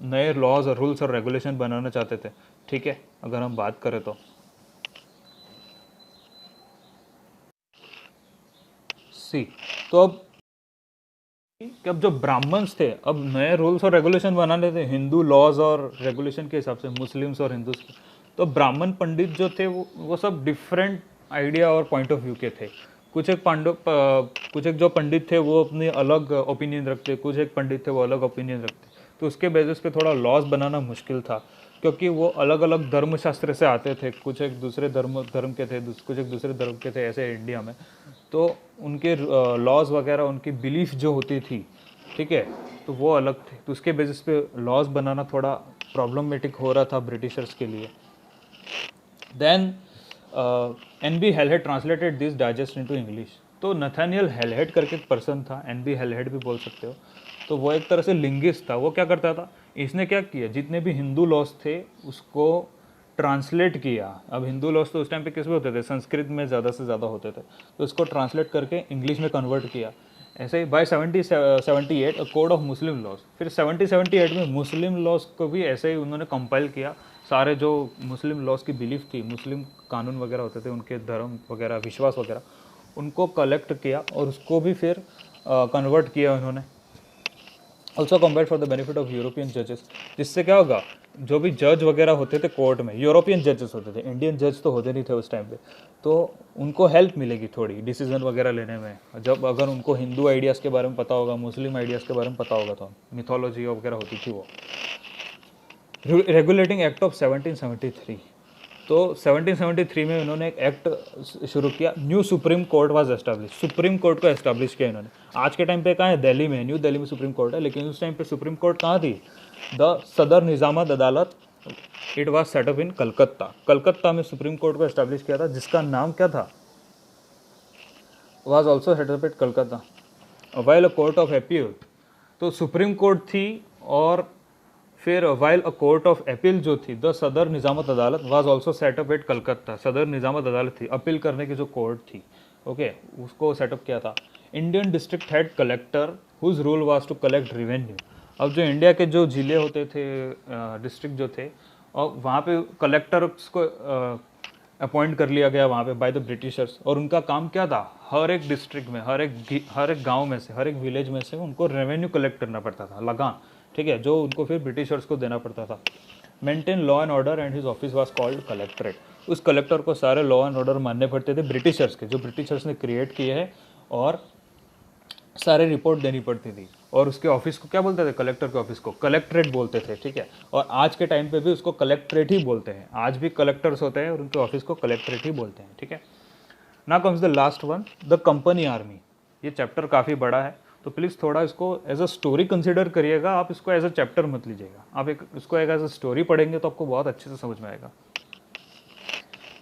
नए लॉज और रूल्स और रेगुलेशन बनाना चाहते थे, ठीक है। अगर हम बात करें तो सी, तो अब जो ब्राह्मण्स थे, अब नए रूल्स और रेगुलेशन बनाने थे हिंदू लॉज और रेगुलेशन के हिसाब से, मुस्लिम्स और हिंदूज के। तो ब्राह्मण पंडित जो थे वो सब डिफरेंट आइडिया और पॉइंट ऑफ व्यू के थे। कुछ एक जो पंडित थे वो अपनी अलग ओपिनियन रखते, कुछ एक पंडित थे वो अलग ओपिनियन रखते। तो उसके बेसिस पे थोड़ा लॉज बनाना मुश्किल था, क्योंकि वो अलग अलग धर्मशास्त्र से आते थे, कुछ एक दूसरे धर्म के थे, कुछ एक दूसरे धर्म के थे, ऐसे इंडिया में। तो उनके लॉज वगैरह, उनकी बिलीफ जो होती थी, ठीक है, तो वो अलग थे। तो उसके बेसिस पे लॉज बनाना थोड़ा प्रॉब्लमेटिक हो रहा था ब्रिटिशर्स के लिए। Then NB Halhed translated this digest into English. तो नथानियल हेलहेड करके एक पर्सन था, NB हेलहेड भी बोल सकते हो, तो वो एक तरह से लिंग्विस्ट था। वो क्या करता था, इसने क्या किया, जितने भी हिंदू लॉज थे उसको ट्रांसलेट किया। अब हिंदू लॉज तो उस टाइम पे किस में होते थे, संस्कृत में ज़्यादा से ज़्यादा होते थे, तो उसको ट्रांसलेट करके इंग्लिश में कन्वर्ट किया। ऐसे ही by 1778 a code of Muslim laws, फिर 1778 में मुस्लिम लॉज को भी ऐसे ही उन्होंने कंपाइल किया। सारे जो मुस्लिम लॉज की बिलीफ थी, मुस्लिम कानून वगैरह होते थे, उनके धर्म वगैरह, विश्वास वगैरह, उनको कलेक्ट किया और उसको भी फिर कन्वर्ट किया उन्होंने। Also compare for the benefit of European जजेस, जिससे क्या होगा, जो भी जज वगैरह होते थे कोर्ट में, यूरोपियन जजेस होते थे, इंडियन जज तो होते नहीं थे उस टाइम पे, तो उनको हेल्प मिलेगी थोड़ी डिसीजन वगैरह लेने में। जब अगर उनको हिंदू आइडियाज़ के बारे में पता होगा, मुस्लिम आइडियाज़ के बारे में पता होगा, तो मिथोलॉजी वगैरह होती थी वो। रेगुलेटिंग एक्ट ऑफ 1773, तो 1773 में उन्होंने एक एक्ट शुरू किया, new supreme court was establish. Supreme court को एस्टैब्लिश किया इन्होंने। आज के टाइम पे कहाँ है, दिल्ली में, न्यू दिल्ली में सुप्रीम कोर्ट है, लेकिन उस टाइम पे सुप्रीम कोर्ट कहाँ थी, द सदर निजामत अदालत, इट वाज सेटअप इन कलकत्ता। कलकत्ता में सुप्रीम कोर्ट को एस्टैब्लिश किया था, जिसका नाम क्या था, was also set up at Calcutta while a court of appeal. तो सुप्रीम कोर्ट थी, और फिर while a court of appeal जो थी, the Sadar Nizamat Adalat was also set up at Calcutta. Sadar Nizamat अदालत थी, अपील करने की जो कोर्ट थी, ओके, उसको सेटअप किया था। Indian district head collector whose rule was to collect revenue. अब जो इंडिया के जो जिले होते थे, डिस्ट्रिक्ट जो थे, और वहाँ पे कलेक्टर्स को अपॉइंट कर लिया गया वहाँ पे बाय द ब्रिटिशर्स, और उनका काम क्या था, हर एक डिस्ट्रिक्ट में, हर एक गांव में से, हर एक विलेज में से उनको रेवेन्यू कलेक्ट करना पड़ता था, लगान, ठीक है, जो उनको फिर ब्रिटिशर्स को देना पड़ता था। Maintain law and order and his office was called collectorate. उस कलेक्टर को सारे लॉ एंड ऑर्डर मानने पड़ते थे ब्रिटिशर्स के, जो ब्रिटिशर्स ने क्रिएट किए हैं, और सारे रिपोर्ट देनी पड़ती थी। और उसके ऑफिस को क्या बोलते थे? कलेक्टर के ऑफिस को कलेक्ट्रेट बोलते थे, ठीक है। और आज के टाइम पे भी उसको कलेक्ट्रेट ही बोलते हैं, आज भी कलेक्टर्स होते हैं और उनके ऑफिस को कलेक्ट्रेट ही बोलते हैं, ठीक है। Now comes the last one, the company army. ये चैप्टर काफ़ी बड़ा है, तो प्लीज़ थोड़ा इसको एज अ स्टोरी कंसिडर करिएगा, आप इसको एज अ चैप्टर मत लीजिएगा। आप इसको एक एज अ स्टोरी पढ़ेंगे तो आपको बहुत अच्छे से समझ में आएगा।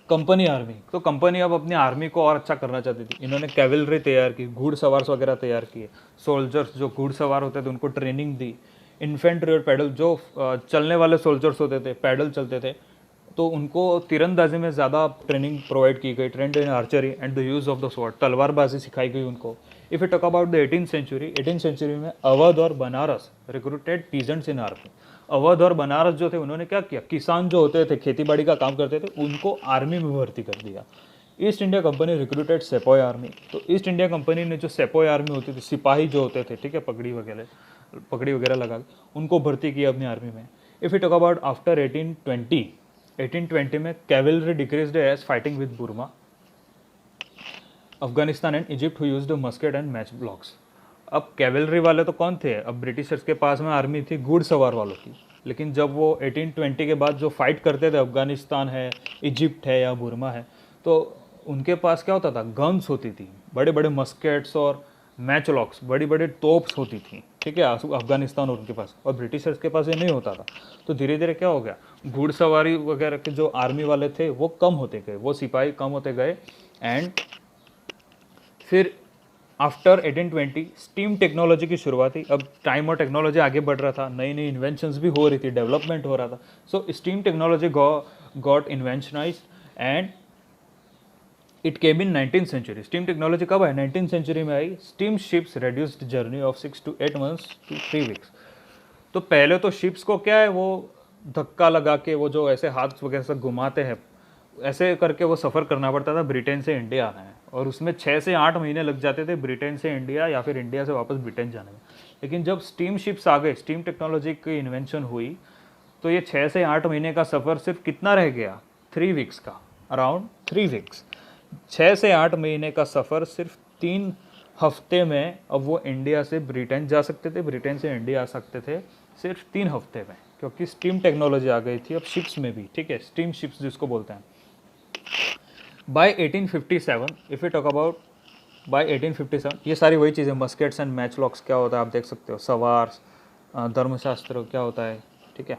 कंपनी आर्मी, तो कंपनी अब अपनी आर्मी को और अच्छा करना चाहती थी। इन्होंने कैवलरी तैयार की, घुड़सवार वगैरह तैयार किए, सोल्जर्स जो घुड़सवार होते थे उनको ट्रेनिंग दी, इन्फेंट्री और पैडल जो चलने वाले सोल्जर्स होते थे, पैडल चलते थे, तो उनको तीरंदाजी में ज़्यादा ट्रेनिंग प्रोवाइड की गई, trained in archery and the use of the sword, तलवारबाजी सिखाई गई उनको। If you talk about the 18th century, 18th century में अवध और Banaras recruited peasants in army. Awadh और बनारस जो थे उन्होंने क्या किया, किसान जो होते थे, खेती बाड़ी का काम करते थे, उनको आर्मी में भर्ती कर दिया। East India company recruited sepoy army. तो ईस्ट इंडिया कंपनी ने जो सेपॉय आर्मी होती थी, सिपाही जो होते थे, ठीक है, पगड़ी वगैरह लगा के, उनको भर्ती किया अपनी आर्मी में। If you talk about after 1820 में cavalry decreased as fighting with Burma, Afghanistan and Egypt who used musket and match blocks. अब कैवलरी वाले तो कौन थे? अब ब्रिटिशर्स के पास में आर्मी थी घुड़सवार वालों की, लेकिन जब वो 1820 के बाद जो फाइट करते थे, अफगानिस्तान है, इजिप्ट है या बुर्मा है, तो उनके पास क्या होता था? गन्स होती थी, बड़े बड़े मस्केट्स और मैच लॉक्स, बड़ी बड़ी तोप्स होती थी, ठीक है, अफगानिस्तान और उनके पास, और ब्रिटिशर्स के पास ये नहीं होता था। तो धीरे धीरे क्या हो गया, घुड़सवारी वगैरह के जो आर्मी वाले थे वो कम होते गए, वो सिपाही कम होते गए। एंड फिर आफ्टर 1820 स्टीम टेक्नोलॉजी की शुरुआत हुई। अब टाइम और टेक्नोलॉजी आगे बढ़ रहा था, नई नई इन्वेंशंस भी हो रही थी, डेवलपमेंट हो रहा था। So steam technology got inventionised and it came in 19th century. Steam technology कब आई? 19th सेंचुरी में आई। Steam ships reduced journey of 6 to 8 months to 3 weeks। तो पहले तो शिप्स को क्या है, वो धक्का लगा के, वो जो ऐसे हाथ वगैरह से घुमाते हैं, ऐसे करके वो सफ़र करना पड़ता था ब्रिटेन से इंडिया आना है, और उसमें 6 से 8 महीने लग जाते थे ब्रिटेन से इंडिया या फिर इंडिया से वापस ब्रिटेन जाने में। लेकिन जब स्टीम शिप्स आ गए, स्टीम टेक्नोलॉजी की इन्वेंशन हुई, तो ये 6 से 8 महीने का सफ़र सिर्फ कितना रह गया? 3 वीक्स का, अराउंड 3 वीक्स। 6 से 8 महीने का सफ़र सिर्फ 3 हफ्ते में अब वो इंडिया से ब्रिटेन जा सकते थे, ब्रिटेन से इंडिया आ सकते थे सिर्फ 3 हफ्ते में, क्योंकि स्टीम टेक्नोलॉजी आ गई थी अब शिप्स में भी, ठीक है, स्टीम शिप्स जिसको बोलते हैं। By 1857, if you talk about by 1857, ये सारी वही चीज़ें, मस्केट्स एंड मैच लॉक्स क्या होता है आप देख सकते हो, सवार, धर्मशास्त्र क्या होता है, ठीक है।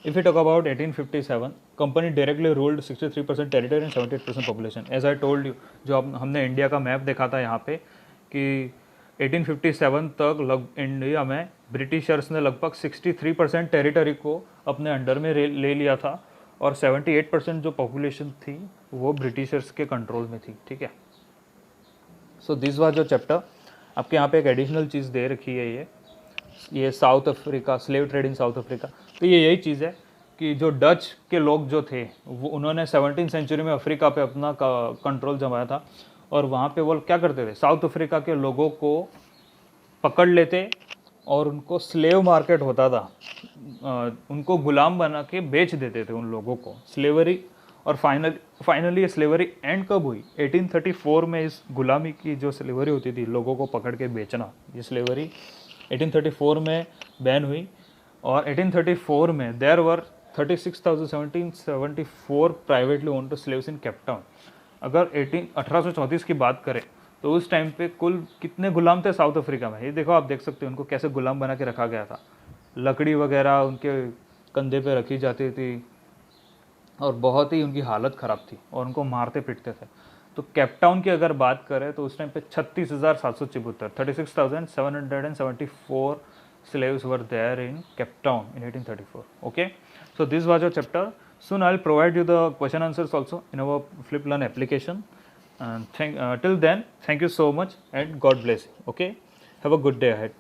If you talk about 1857, company directly ruled 63% territory and 78% population. As I told you, जो हमने इंडिया का मैप देखा था यहाँ पे, कि 1857 तक इंडिया में ब्रिटिशर्स ने लगभग 63% टेरिटरी को अपने अंडर में ले लिया था, और 78% जो पॉपुलेशन थी वो ब्रिटिशर्स के कंट्रोल में थी, ठीक है। सो दिस वाज जो चैप्टर। आपके यहाँ पे एक एडिशनल चीज़ दे रखी है, ये south Africa, slave trade in south Africa. तो ये यही चीज़ है कि जो डच के लोग जो थे, वो उन्होंने 17th सेंचुरी में अफ्रीका पे अपना कंट्रोल जमाया था, और वहाँ पे वो क्या करते थे, साउथ अफ्रीका के लोगों को पकड़ लेते और उनको स्लेव मार्केट होता था, उनको गुलाम बना के बेच देते थे उन लोगों को, स्लेवरी। और फाइनली ये स्लेवरी एंड कब हुई? 1834 में इस गुलामी की जो स्लेवरी होती थी, लोगों को पकड़ के बेचना, ये स्लेवरी 1834 में बैन हुई। और 1834 में there were 36,1774 privately owned slaves in Cape Town. अगर 1834 की बात करें तो उस टाइम पे कुल कितने गुलाम थे साउथ अफ्रीका में? ये देखो, आप देख सकते हो उनको कैसे गुलाम बना के रखा गया था, लकड़ी वगैरह उनके कंधे पे रखी जाती थी, और बहुत ही उनकी हालत ख़राब थी, और उनको मारते पीटते थे। तो केप टाउन की अगर बात करें तो उस टाइम पे 36,774, 36,774 slaves were there in Cape Town in 1834. Okay, so this was your chapter. Soon I'll provide you the question answers also in our FlipLearn application. And till then, thank you so much and God bless you. Okay, have a good day ahead.